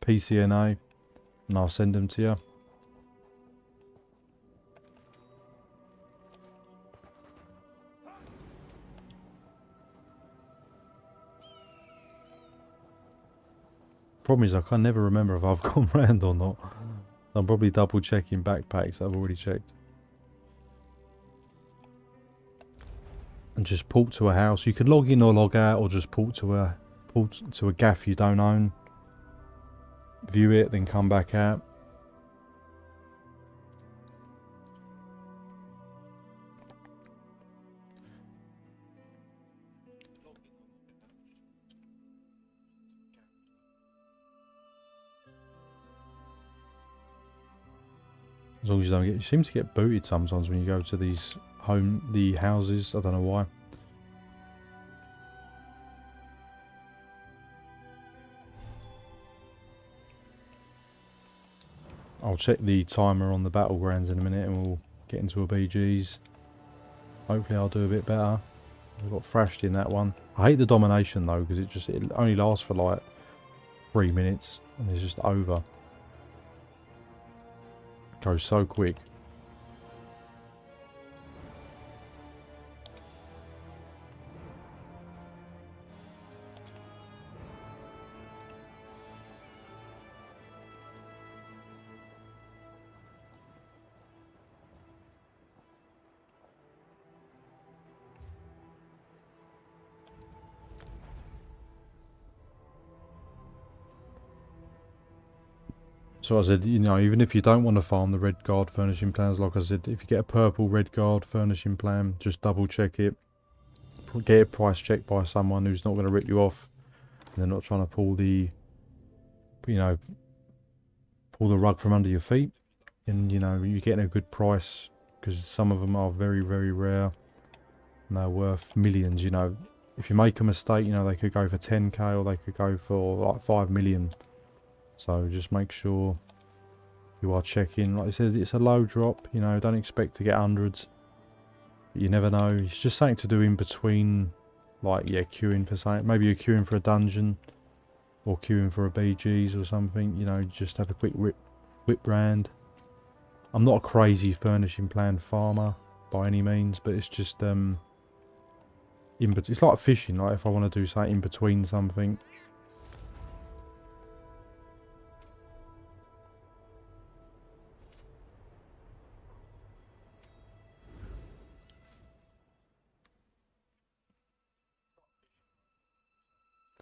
PCNA, and I'll send them to you. Problem is, I can never remember if I've gone round or not. I'm probably double checking backpacks that I've already checked. And just port to a house. You can log in or log out, or just port to a gaff you don't own. View it, then come back out. As long as you don't get, you seem to get booted sometimes when you go to these the houses. I don't know why. I'll check the timer on the Battlegrounds in a minute and we'll get into a BG's. Hopefully I'll do a bit better. I got thrashed in that one. I hate the domination though, because it only lasts for like 3 minutes and it's just over. It goes so quick. So I said, you know, even if you don't want to farm the Redguard furnishing plans, like I said, if you get a purple Redguard furnishing plan, just double check it. Get it price checked by someone who's not going to rip you off. And they're not trying to pull the, you know, pull the rug from under your feet. And, you know, you're getting a good price, because some of them are very, very rare. And they're worth millions, you know. If you make a mistake, you know, they could go for 10k or they could go for like 5 million. So just make sure you are checking. Like I said, it's a low drop, you know, don't expect to get hundreds. But you never know. It's just something to do in between, like, yeah, queuing for something. Maybe you're queuing for a dungeon or queuing for a BG's or something, you know, just have a quick whip brand. I'm not a crazy furnishing plan farmer by any means, but it's just, it's like fishing, like if I want to do something in between something.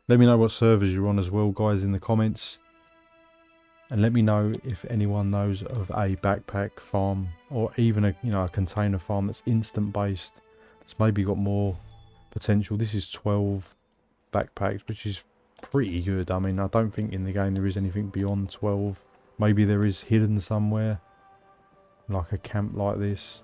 Let me know what servers you're on as well, guys, in the comments. And let me know if anyone knows of a backpack farm or even a a container farm that's instant based. That's maybe got more potential. This is 12 backpacks, which is pretty good. I mean, I don't think in the game there is anything beyond 12. Maybe there is hidden somewhere, like a camp like this.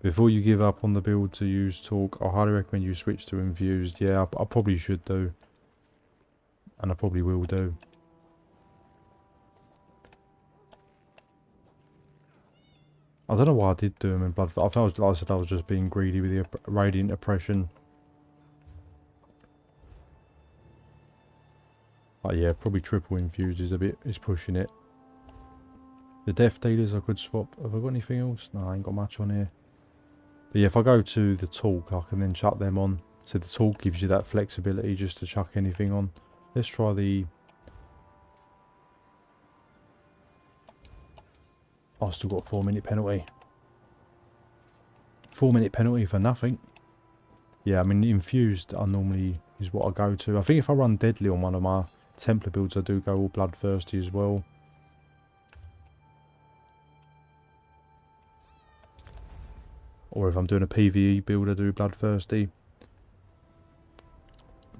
Before you give up on the build to use Talk, I highly recommend you switch to Infused. Yeah, I probably should do. And I probably will do. I don't know why I did do them in Blood. I felt like I said I was just being greedy with the Radiant Oppression. But yeah, probably triple Infused is pushing it. The Death Dealers I could swap. Have I got anything else? No, I ain't got much on here. But yeah, if I go to the Talk, I can then chuck them on. So the Talk gives you that flexibility just to chuck anything on. Let's try the... Oh, I've still got a 4-minute penalty. 4-minute penalty for nothing. Yeah, I mean, Infused I normally is what I go to. I think if I run Deadly on one of my Templar builds, I do go all Bloodthirsty as well. Or if I'm doing a PvE build, I do Bloodthirsty.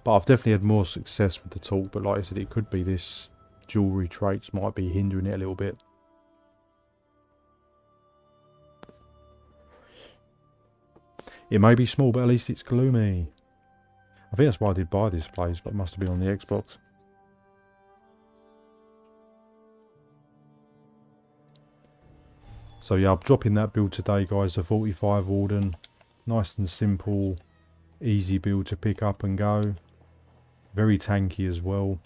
But I've definitely had more success with the Talk. But like I said, it could be this jewellery traits might be hindering it a little bit. It may be small, but at least it's gloomy. I think that's why I did buy this place, but it must have been on the Xbox. So yeah, I'm dropping that build today, guys. The 45 Warden. Nice and simple, easy build to pick up and go. Very tanky as well.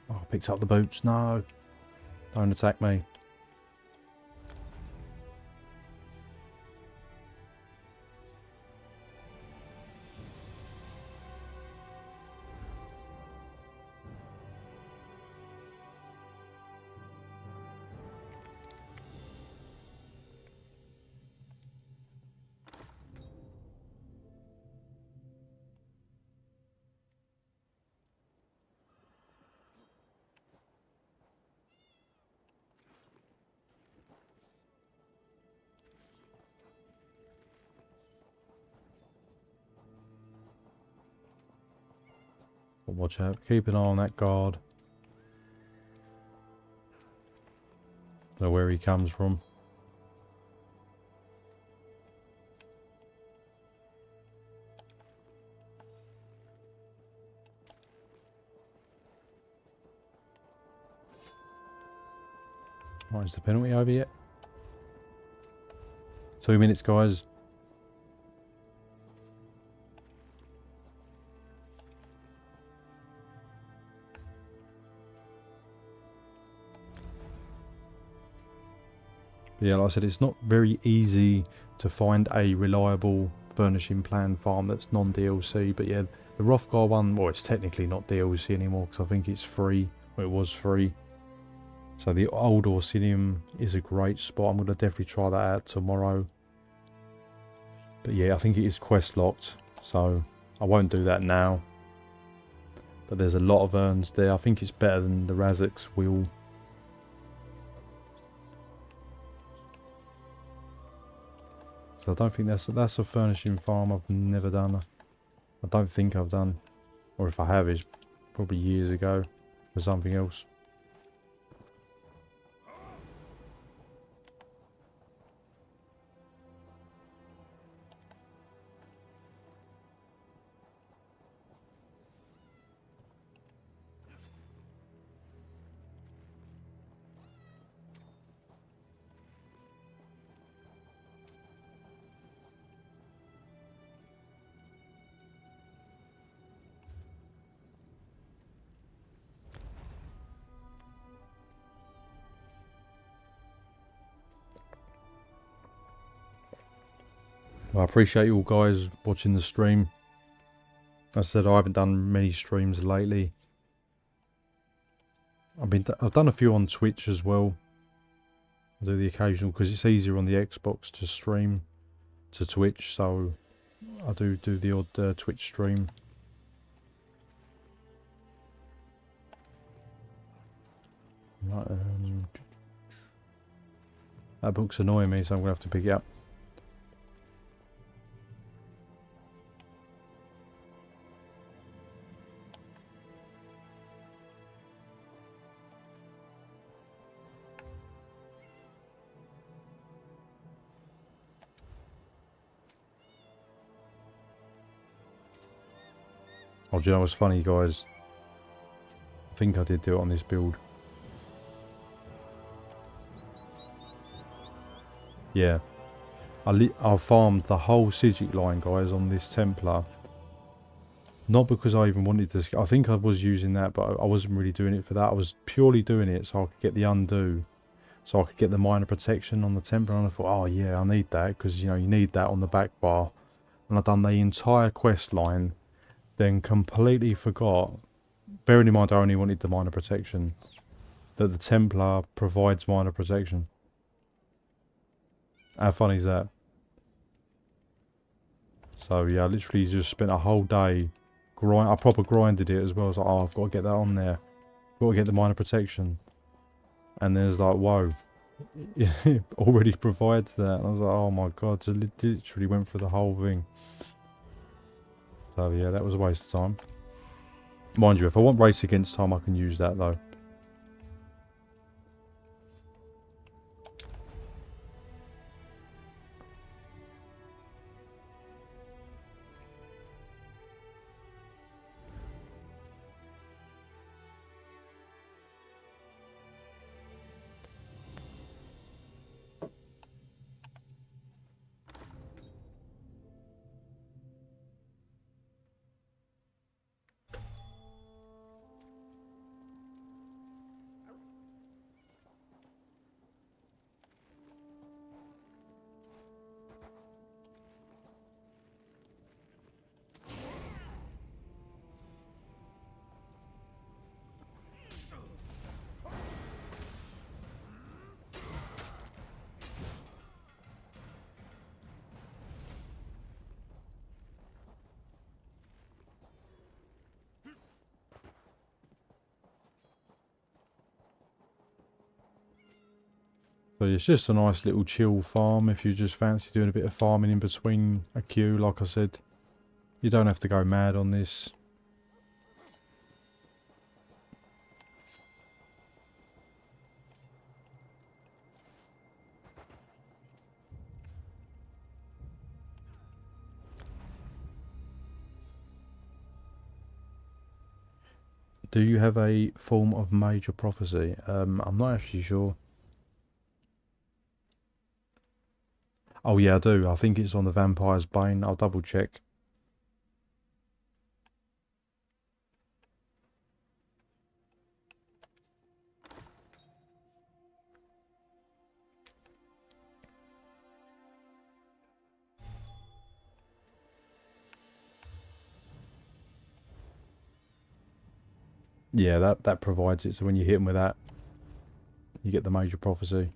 Oh, I picked up the boots. No. Don't attack me. But watch out. Keep an eye on that guard. Know where he comes from. Right, is the penalty over yet? 2 minutes, guys. But yeah, like I said, it's not very easy to find a reliable furnishing plan farm that's non-DLC. But yeah, the Rothgar one, well, it's technically not DLC anymore because I think it's free. Well, it was free. So the old Orsinium is a great spot. I'm going to definitely try that out tomorrow. But yeah, I think it is quest locked. So I won't do that now. But there's a lot of urns there. I think it's better than the Razak's wheel. So I don't think that's a furnishing farm I've never done. I don't think I've done. Or if I have, it's probably years ago for something else. I appreciate you all guys watching the stream. As I said, I haven't done many streams lately. I've done a few on Twitch as well. I do the occasional because it's easier on the Xbox to stream to Twitch, so I do the odd Twitch stream. Right, that book's annoying me, so I'm gonna have to pick it up. Oh, do you know what's funny, guys? I think I did do it on this build. Yeah. I farmed the whole Sigic line, guys, on this Templar. Not because I even wanted to... I think I was using that, but I wasn't really doing it for that. I was purely doing it so I could get the undo. So I could get the minor protection on the Templar. And I thought, oh yeah, I need that. Because, you know, you need that on the back bar. And I've done the entire quest line. Then completely forgot, bearing in mind I only wanted the minor protection, that the Templar provides minor protection. How funny is that? So yeah, I literally just spent a whole day I proper grinded it as well. I was like, oh, I've got to get that on there. Got to get the minor protection. And then it's like, whoa, it already provides that. And I was like, oh my god, so literally went through the whole thing. So yeah, that was a waste of time. Mind you, if I want race against time, I can use that though. So it's just a nice little chill farm if you just fancy doing a bit of farming in between a queue, like I said. You don't have to go mad on this. Do you have a form of major prophecy? I'm not actually sure. Oh yeah, I do. I think it's on the Vampire's Bane. I'll double check. Yeah, that provides it. So when you hit him with that, you get the major prophecy.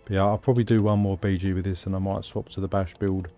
But yeah, I'll probably do one more BG with this and I might swap to the bash build.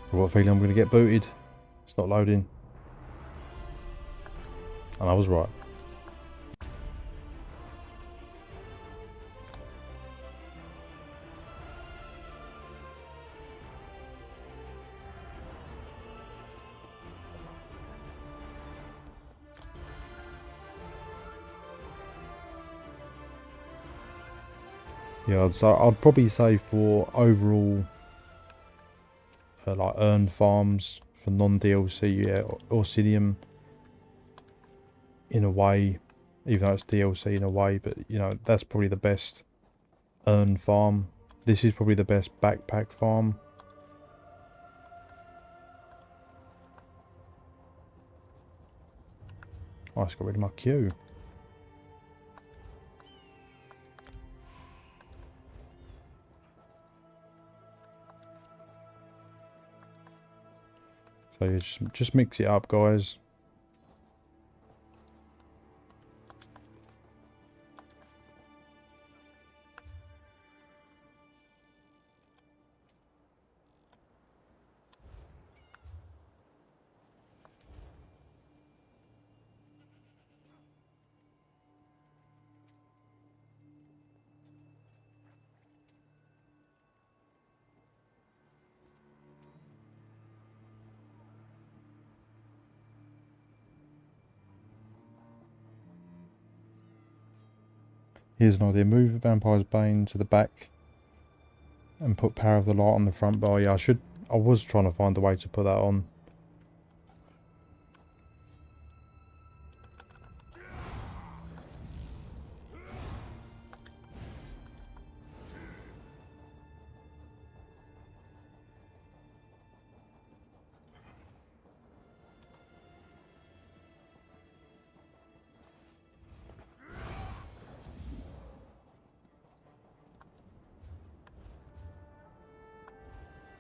I've got a feeling I'm going to get booted. It's not loading. And I was right. Yeah, I'd probably say for overall like earned farms for non-DLC, yeah, Orsidium in a way, even though it's DLC in a way, but you know, that's probably the best earned farm. This is probably the best backpack farm. Oh, I just got rid of my queue. So you just mix it up, guys. Here's an idea. Move Vampire's Bane to the back and put Power of the Light on the front bar. Yeah, I was trying to find a way to put that on.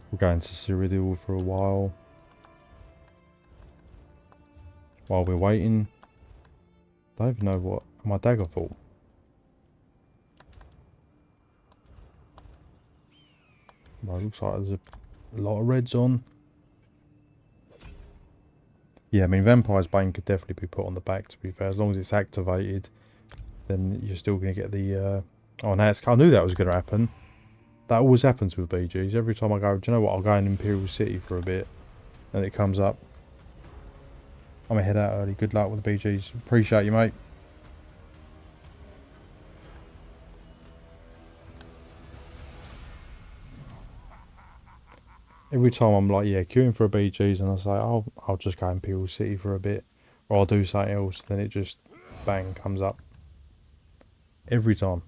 We're going to Cyrodiil for a while. While we're waiting. I don't even know what my dagger for. Well, looks like there's a lot of reds on. Yeah, I mean, Vampire's Bane could definitely be put on the back, to be fair. As long as it's activated, then you're still going to get the... Oh, now I knew that was going to happen. That always happens with BGs. Every time I go, do you know what, I'll go in Imperial City for a bit. And it comes up. I'm going to head out early. Good luck with the BGs. Appreciate you, mate. Every time I'm like, yeah, queuing for a BGs, and I say, oh, I'll just go Imperial City for a bit. Or I'll do something else. Then it just, bang, comes up. Every time.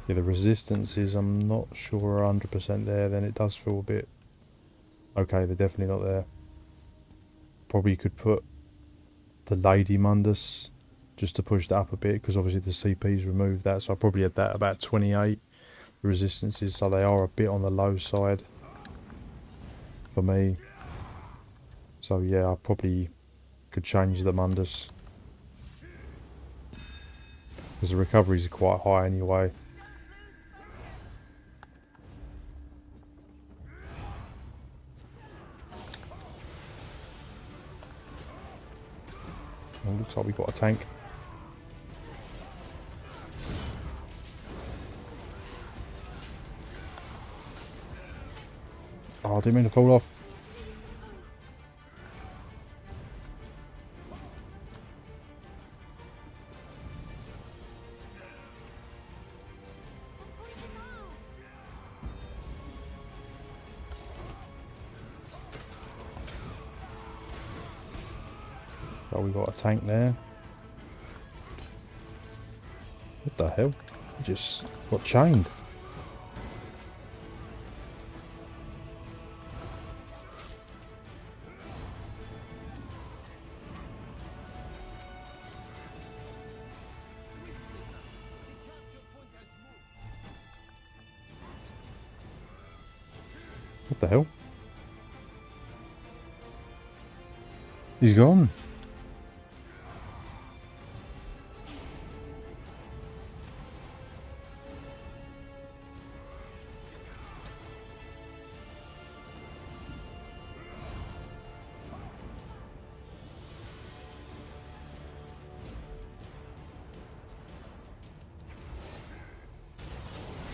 Yeah, the resistances, I'm not sure are 100% there. Then it does feel a bit... Okay, they're definitely not there. Probably could put the Lady Mundus just to push that up a bit, because obviously the CP's removed that, so I probably had that about 28 resistances, so they are a bit on the low side for me. So yeah, I probably could change the Mundus, because the recoveries are quite high anyway. Oh, looks like we've got a tank. Oh, I didn't mean to fall off. So we got a tank there. What the hell? It just got chained. What the hell? He's gone.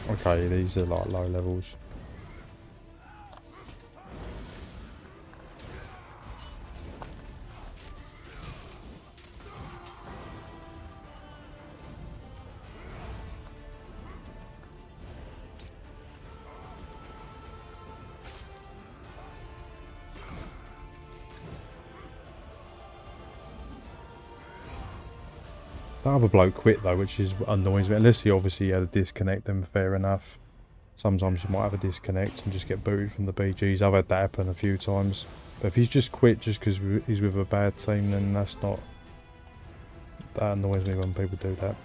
Okay, these are like low levels. That other bloke quit though, which is annoys me. Unless he obviously had a disconnect, then fair enough. Sometimes you might have a disconnect and just get booted from the BGs. I've had that happen a few times. But if he's just quit just because he's with a bad team, then that's not... That annoys me when people do that.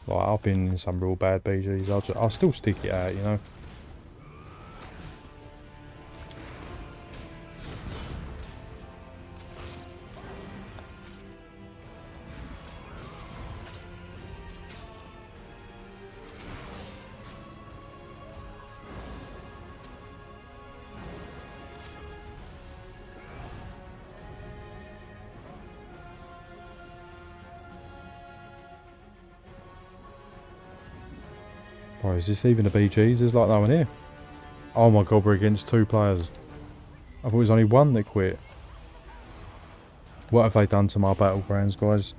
Like, I've been in some real bad BGs. I'll still stick it out, you know. Oh, is this even the BGs? There's like no one here. Oh my god, we're against 2 players. I thought it was only 1 that quit. What have they done to my Battlegrounds, guys?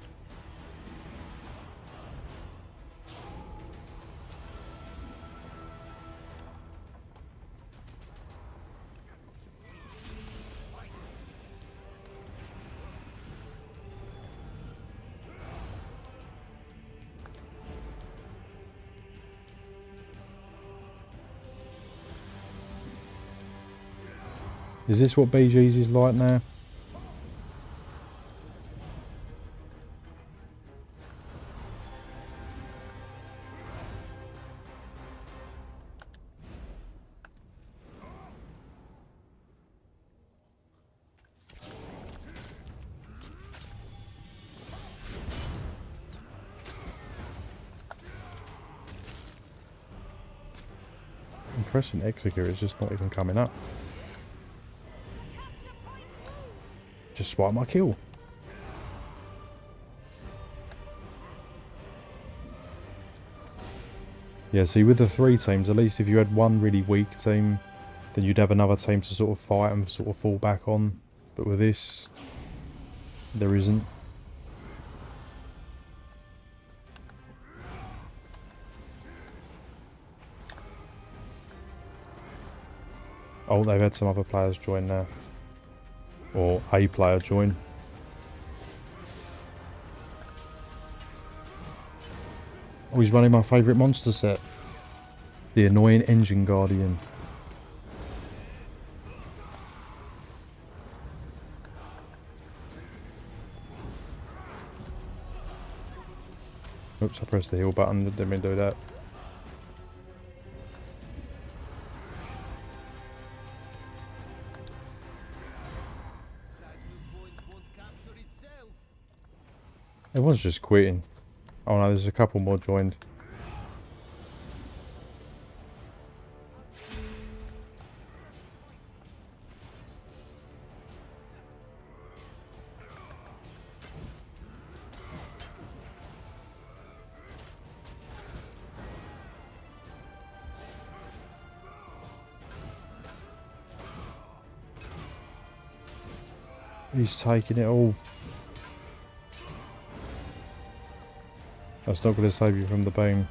Is this what BGs is like now? I'm pressing execute, it's just not even coming up. Just swipe my kill. Yeah, see, with the 3 teams, at least if you had one really weak team, then you'd have another team to sort of fight and sort of fall back on. But with this, there isn't. Oh, they've had some other players join now. Or a player join. Oh, he's running my favourite monster set. The annoying Engine Guardian. Oops, I pressed the heal button, didn't mean to do that. Everyone's just quitting. Oh no, there's a couple more joined. He's taking it all. That's not going to save you from the beam.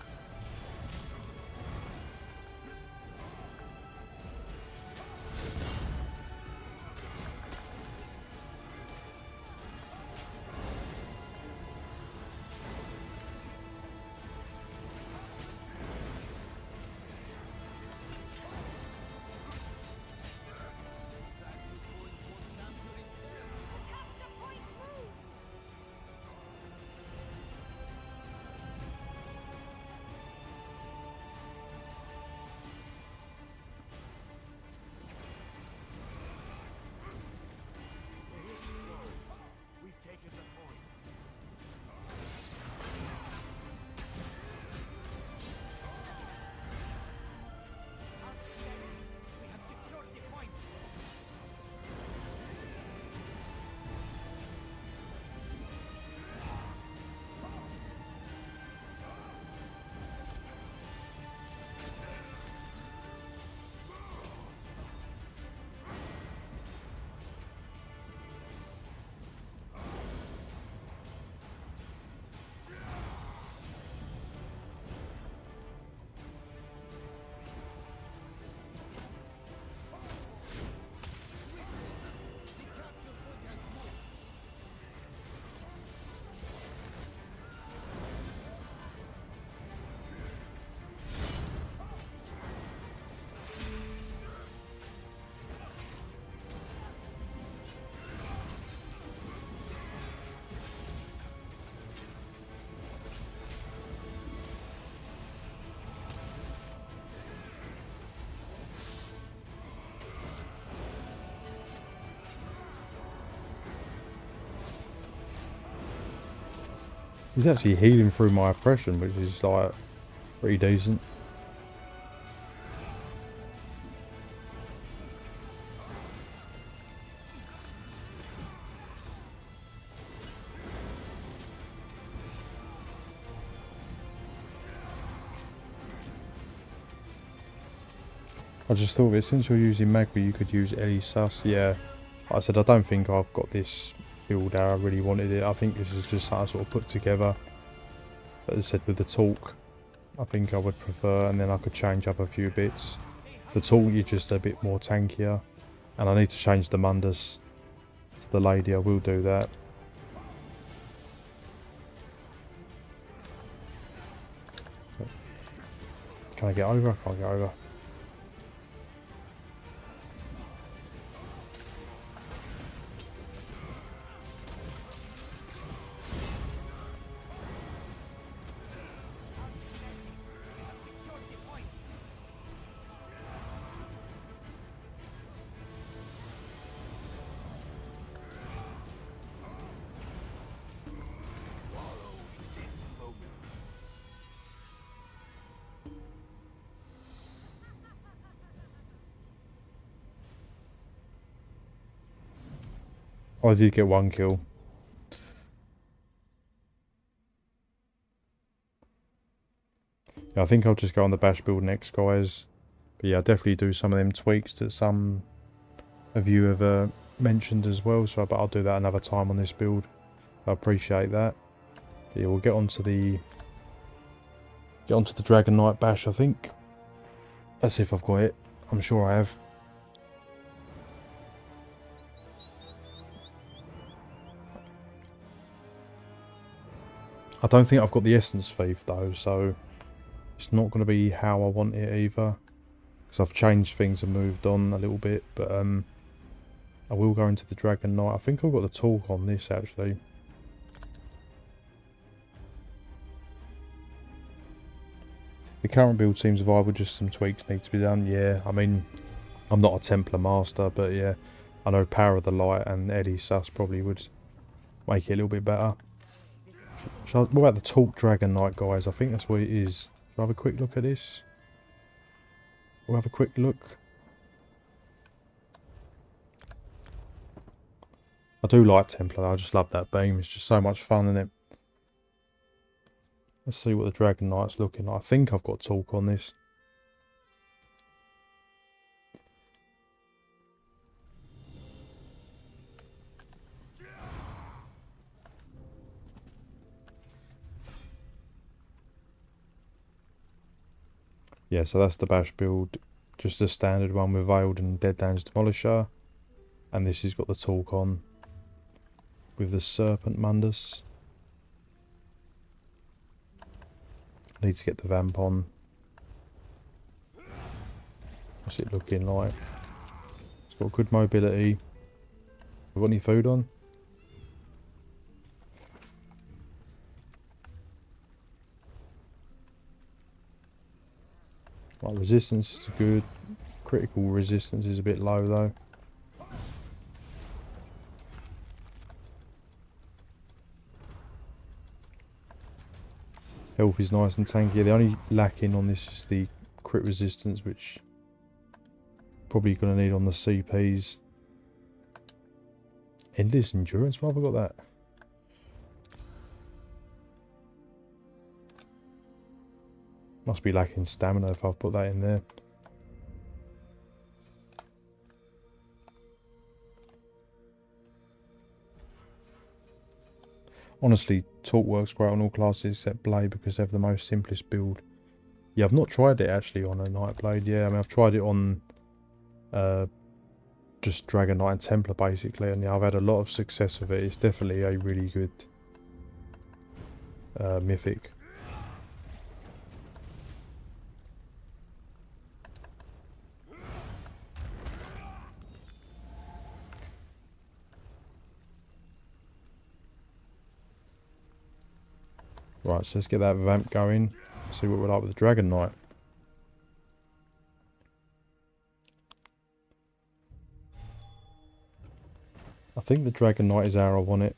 He's actually healing through my oppression, which is like pretty decent. I just thought of it, since you're using Magma, you could use Ellie Sus. Yeah, like I said, I don't think I've got this build how I really wanted it. I think this is just something I sort of put together. But as I said, with the talk, I think I would prefer, and then I could change up a few bits. The talk, you're just a bit more tankier, and I need to change the Mundus to the lady. I will do that. Can I get over? I can't get over. I did get one kill. Yeah, I think I'll just go on the bash build next, guys. But yeah, I'll definitely do some of them tweaks that some of you have mentioned as well. But I'll do that another time on this build. I appreciate that. But yeah, we'll get onto the Dragon Knight bash, I think. Let's see if I've got it. I'm sure I have. I don't think I've got the Essence Thief though, so it's not going to be how I want it either. Because I've changed things and moved on a little bit, but I will go into the Dragon Knight. I think I've got the talk on this actually. The current build seems viable, just some tweaks need to be done. Yeah, I mean, I'm not a Templar Master, but yeah, I know Power of the Light and Eddie Sus probably would make it a little bit better. What about the Talk Dragon Knight, guys? I think that's what it is. Shall I have a quick look at this? We'll have a quick look. I do like Templar, I just love that beam. It's just so much fun, isn't it? Let's see what the Dragon Knight's looking like. I think I've got talk on this. Yeah, so that's the bash build. Just a standard one with Veiled and Deadlands Demolisher. And this has got the talk on with the Serpent Mundus. Need to get the Vamp on. What's it looking like? It's got good mobility. Have we got any food on? Right, resistance is good. Critical resistance is a bit low though. Health is nice and tanky. The only lacking on this is the crit resistance, which probably going to need on the CPs. Endless endurance, why have I got that? Must be lacking stamina if I've put that in there. Honestly, Talk works great on all classes except Blade because they have the most simplest build. Yeah, I've not tried it actually on a Nightblade. Yeah, I mean I've tried it on just Dragon Knight and Templar basically, and yeah, I've had a lot of success with it. It's definitely a really good mythic. Right, so let's get that vamp going. See what we're like with the Dragon Knight. I think the Dragon Knight is how I want it.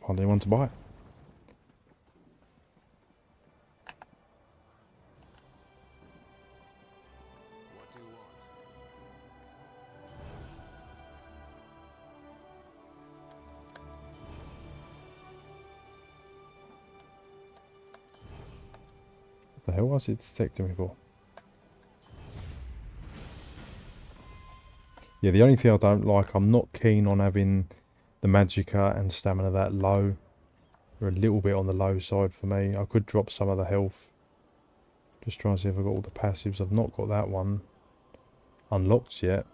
Can't find anyone to buy it. What do you want? What the hell was it detecting me for? Yeah, the only thing I don't like, I'm not keen on having the magicka and stamina that low. They're a little bit on the low side for me. I could drop some of the health. Just trying to see if I've got all the passives. I've not got that one unlocked yet.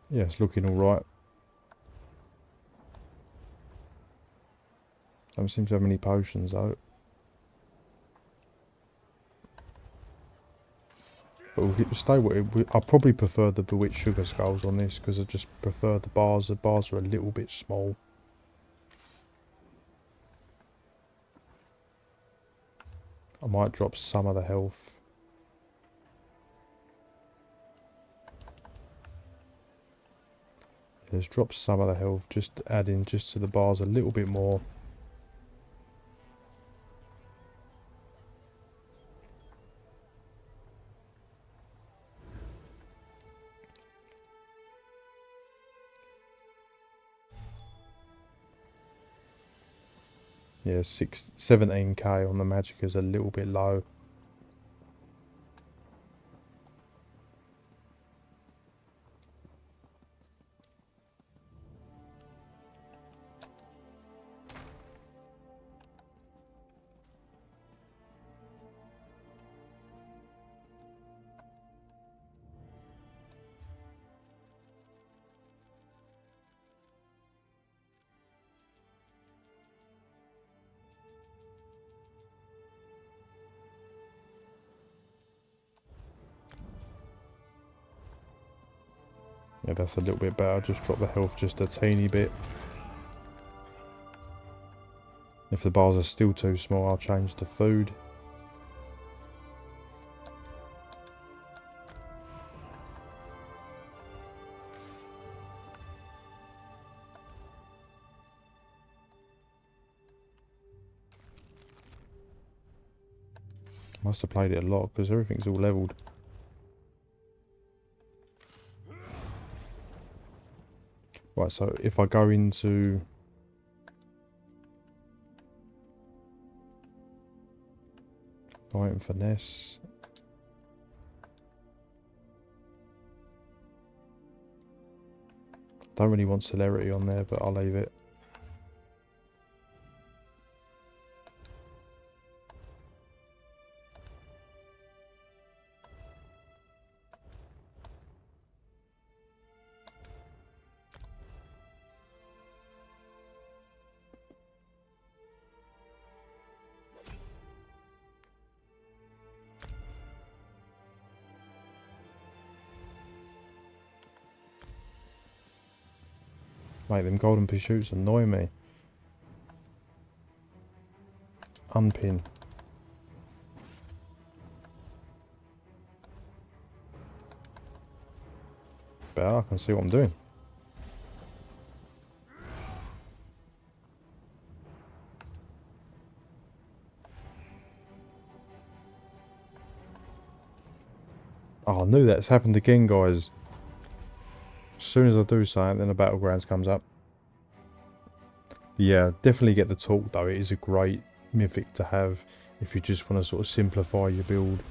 Yeah, it's looking alright. Don't seem to have many potions though. But we'll stay with it. I probably prefer the Bewitched Sugar Skulls on this because I just prefer the bars. The bars are a little bit small. I might drop some of the health. Let's drop some of the health, just adding just to the bars a little bit more. Yeah, 17k on the magic is a little bit low. Yeah, that's a little bit better. Just drop the health just a teeny bit. If the bars are still too small, I'll change to food. Must have played it a lot because everything's all leveled. Right, so if I go into... Fight and finesse. Don't really want celerity on there, but I'll leave it. Mate, them golden pursuits annoy me. Unpin. Better, I can see what I'm doing. Oh, I knew that's happened again, guys. As soon as I do something, then the Battlegrounds comes up. Yeah, definitely get the talk though. It is a great mythic to have if you just want to sort of simplify your build.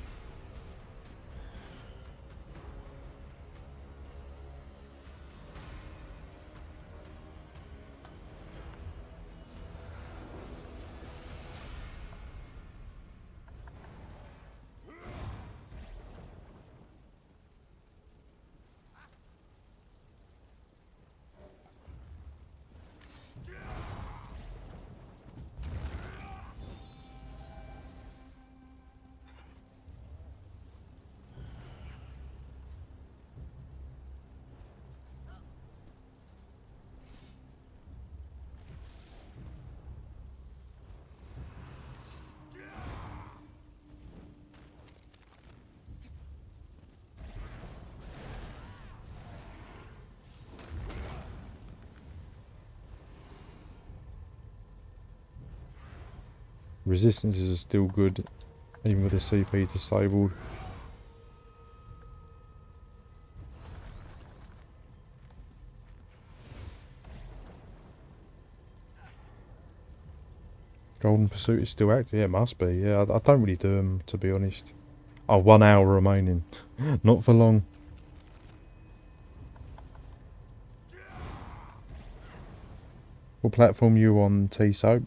Resistances are still good, even with the CP disabled. Golden Pursuit is still active. Yeah, it must be. Yeah, I don't really do them, to be honest. Oh, 1 hour remaining. Not for long. What platform you on, T-Soap?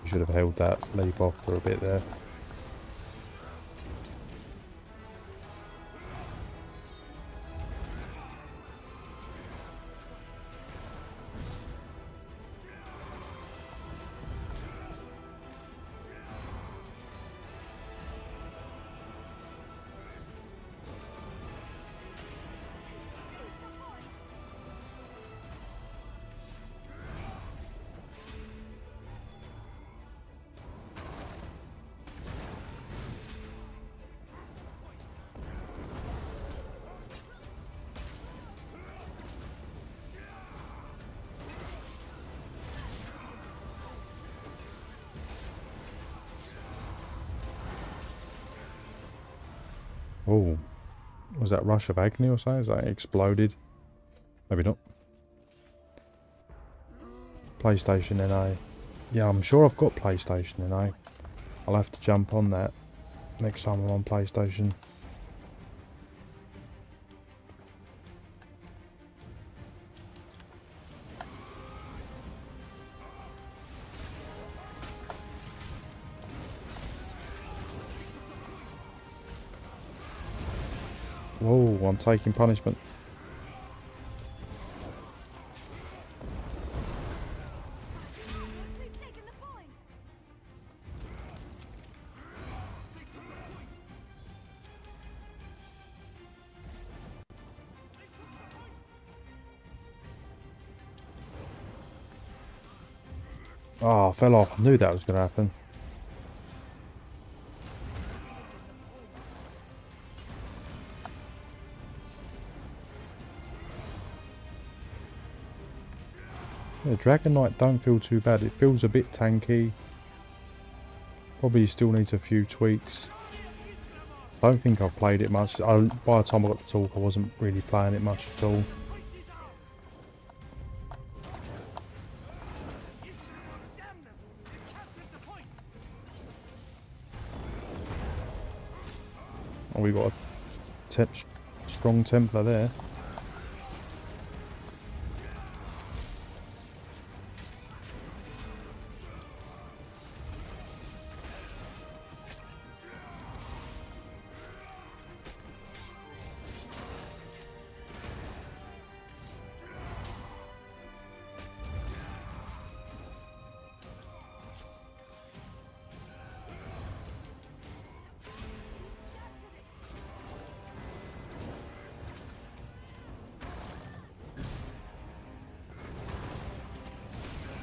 Should have held that leap off for a bit there. Oh, was that Rush of Agony or something? Is that exploded? Maybe not. PlayStation NA. Yeah, I'm sure I've got PlayStation NA. I'll have to jump on that next time I'm on PlayStation. Whoa, I'm taking punishment. Oh, I fell off. I knew that was going to happen. Yeah, Dragon Knight don't feel too bad. It feels a bit tanky. Probably still needs a few tweaks. Don't think I've played it much. By the time I got to talk, I wasn't really playing it much at all. Oh, we got a strong Templar there.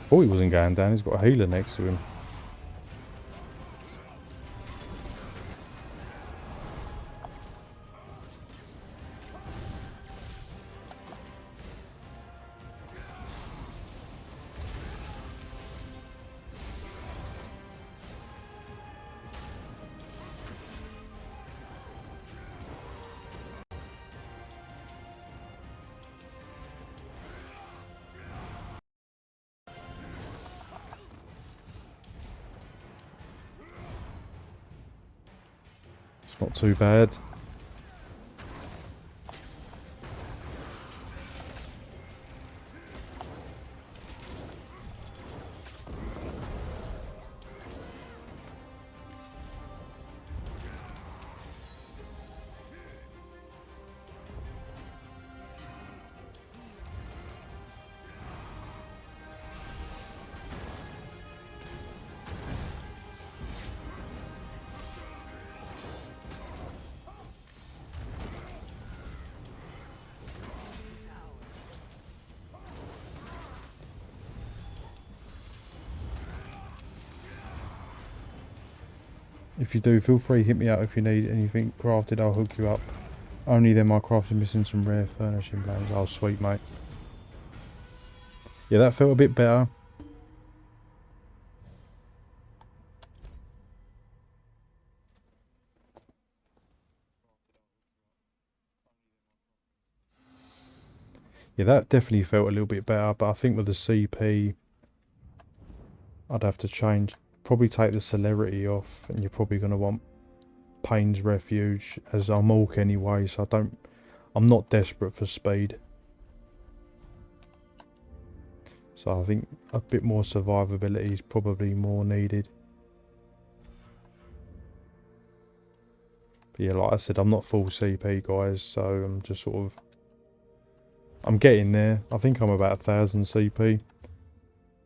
Thought he wasn't going down. He's got a healer next to him. It's not too bad. If you do, feel free, hit me up if you need anything crafted, I'll hook you up. Only then my craft is missing some rare furnishing plans. Oh, sweet, mate. Yeah, that felt a bit better. Yeah, that definitely felt a little bit better, but I think with the CP, I'd have to change, probably take the celerity off, and you're probably going to want Pain's Refuge, as I'm orc anyway, so I'm not desperate for speed. So I think a bit more survivability is probably more needed. But yeah, like I said, I'm not full CP, guys, so I'm just sort of... I'm getting there. I think I'm about 1000 CP.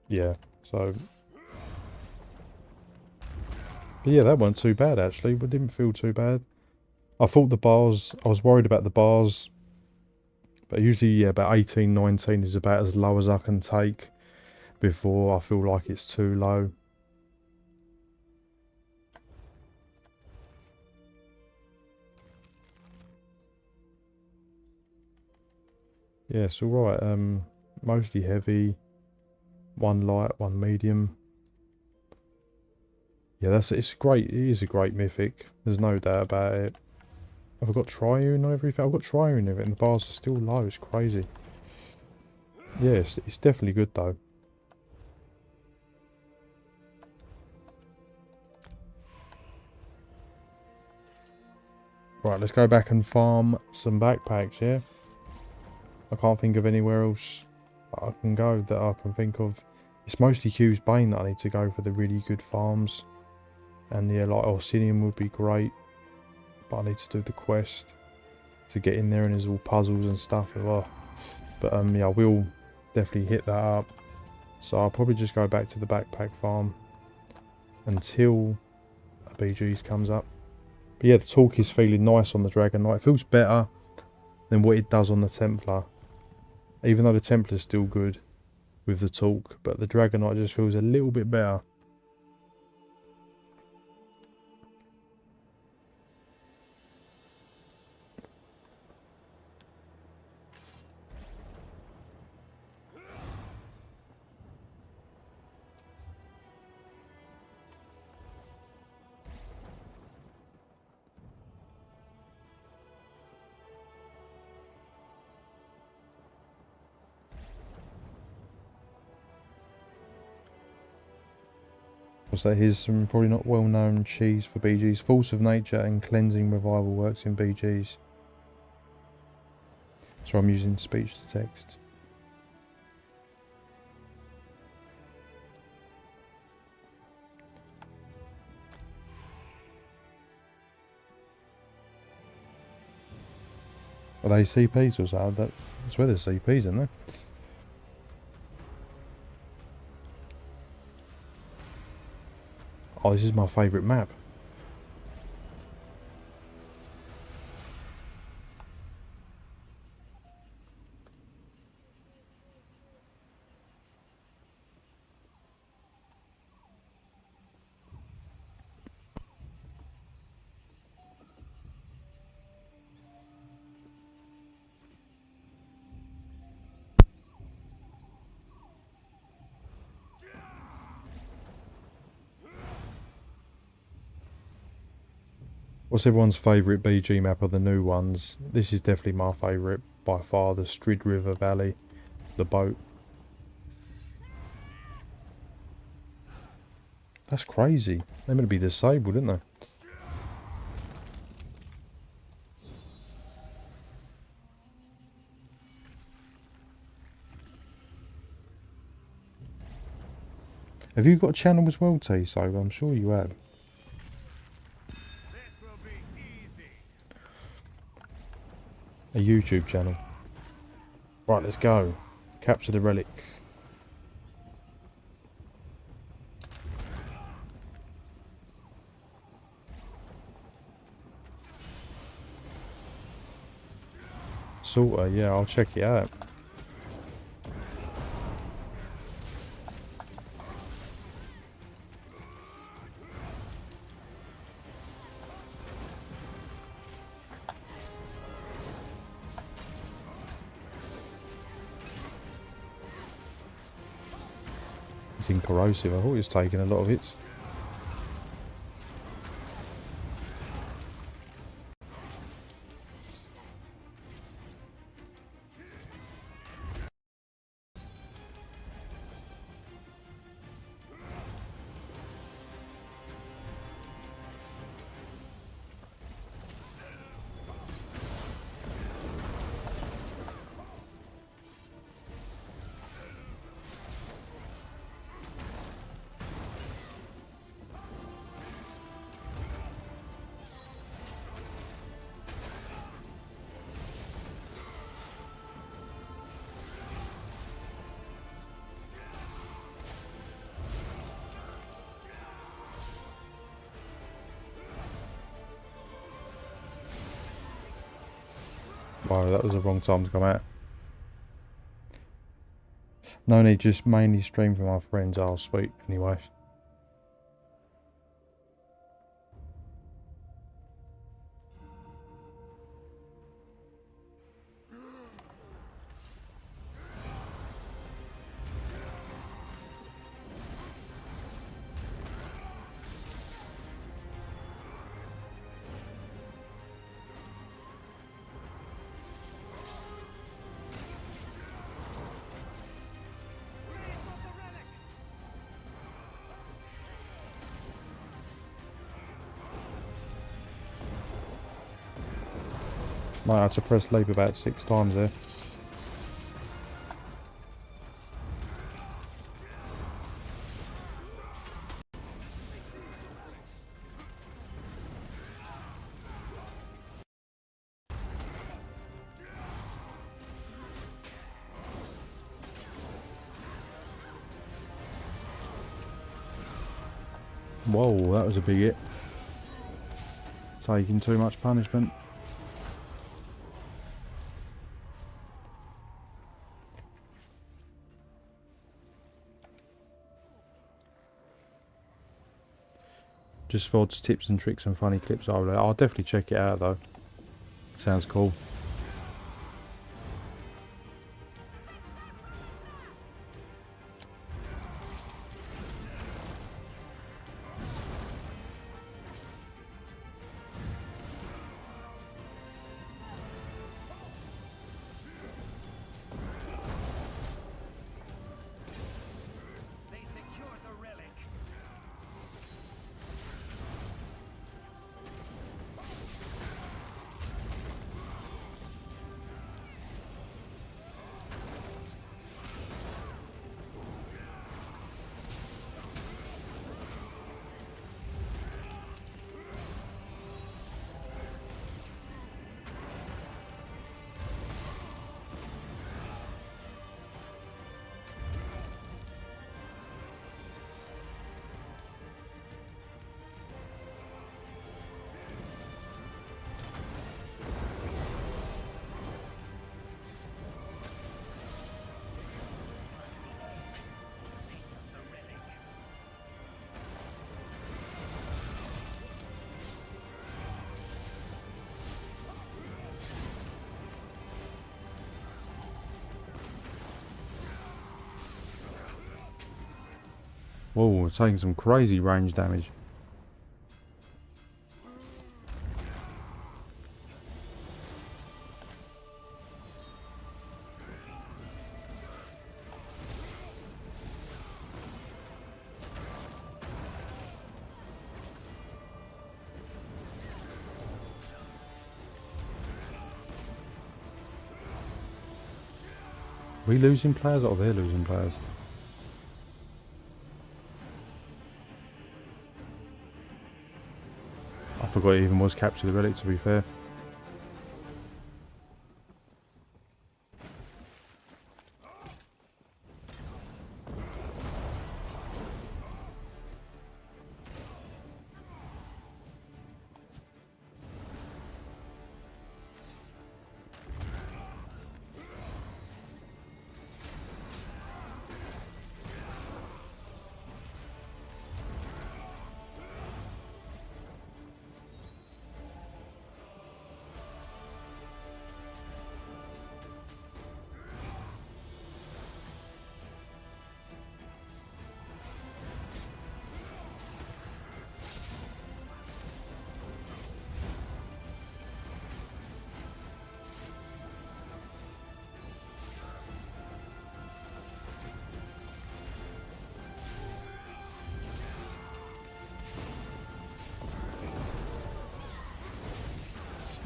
Yeah, so... But yeah, that wasn't too bad, actually. It didn't feel too bad. I thought the bars... I was worried about the bars. But usually, yeah, about 18, 19 is about as low as I can take before I feel like it's too low. Yeah, it's alright. Mostly heavy. One light, one medium. Yeah, it's great. It is a great mythic. There's no doubt about it. Have I got triune and everything? I've got triune of it and the bars are still low. It's crazy. Yeah, it's definitely good though. Right, let's go back and farm some backpacks, yeah? I can't think of anywhere else I can go that I can think of. It's mostly Hugh's Bane that I need to go for the really good farms. And yeah, like Orsinium would be great. But I need to do the quest to get in there, and there's all puzzles and stuff as well. But yeah, I will definitely hit that up. So I'll probably just go back to the backpack farm until a BG's comes up. But yeah, the torque is feeling nice on the Dragon Knight. It feels better than what it does on the Templar. Even though the Templar's still good with the torque, but the Dragon Knight just feels a little bit better. So here's some probably not well known cheese for BGs. Force of Nature and Cleansing Revival works in BGs. So I'm using speech to text. Are they CPs or so? I swear they're CPs, aren't they? Oh, this is my favourite map. What's everyone's favourite BG map of the new ones? This is definitely my favourite by far, the Strid River Valley, the boat. That's crazy. They're meant to be disabled, aren't they? Have you got a channel as well, T? So I'm sure you have. A YouTube channel. Right, let's go. Capture the relic. Sorta, yeah, I'll check it out. acting corrosive. I thought he was taking a lot of hits. Wow, that was the wrong time to come out. No need, just mainly stream for my friends. I'll speak anyway. Might have to press leap about 6 times there. Whoa, that was a big hit. Taking too much punishment. Just VODs, tips and tricks and funny clips over there. I'll definitely check it out though. Sounds cool. Whoa, we're taking some crazy range damage. Are we losing players or they're losing players? I forgot it even was capture the relic, to be fair.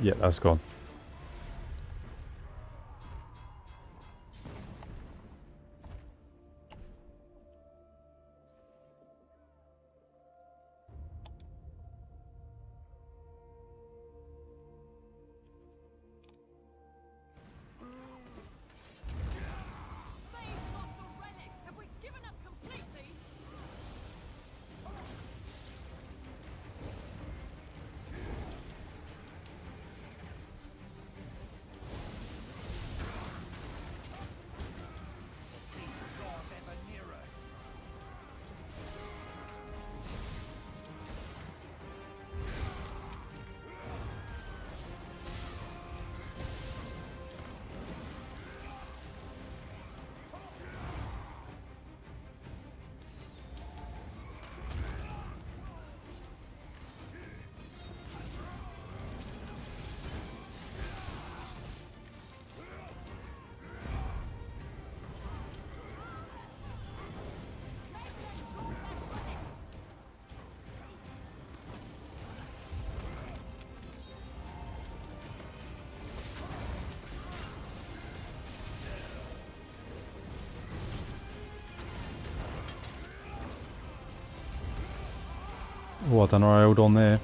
Yeah, that's gone. They've lost the relic. Have we given up completely? Oh, I don't know, I held on there.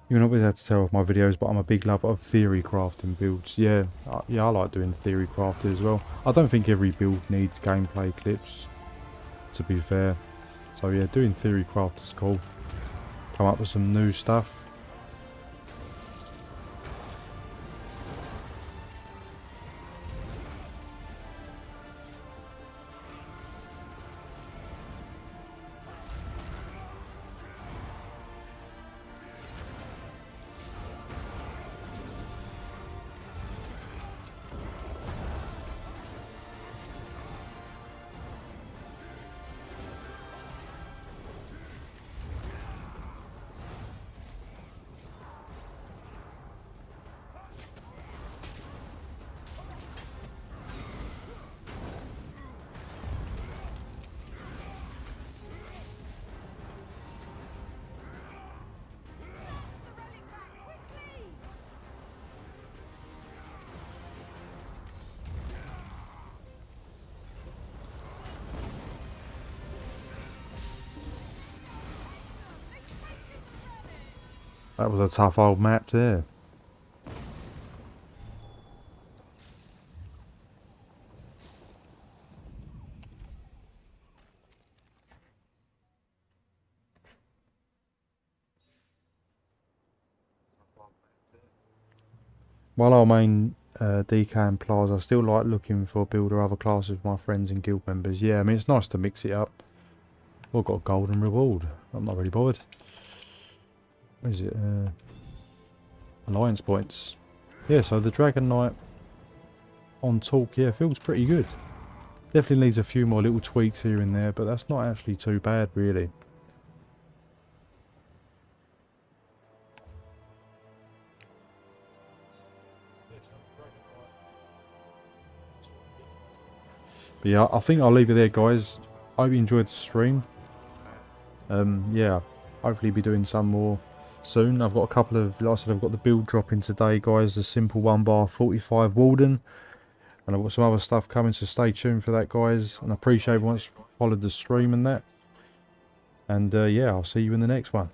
You're not be able to tell with my videos, but I'm a big lover of theory crafting builds. Yeah, yeah, I like doing theory crafting as well. I don't think every build needs gameplay clips, to be fair. So yeah, doing theory craft is cool. Come up with some new stuff. That was a tough old map there. While I main DK and Plaza, I still like looking for build or other classes with my friends and guild members. Yeah, I mean, it's nice to mix it up. Well, got a golden reward. I'm not really bothered. What is it? Alliance points. Yeah, so the Dragon Knight on talk, yeah, feels pretty good. Definitely needs a few more little tweaks here and there, but that's not actually too bad, really. But yeah, I think I'll leave it there, guys. I hope you enjoyed the stream. Yeah, hopefully be doing some more soon. I've got a couple of, like I said, I've got the build dropping today, guys. A simple 1x45 Walden. And I've got some other stuff coming, so stay tuned for that, guys. And I appreciate everyone's followed the stream and that. And yeah, I'll see you in the next one.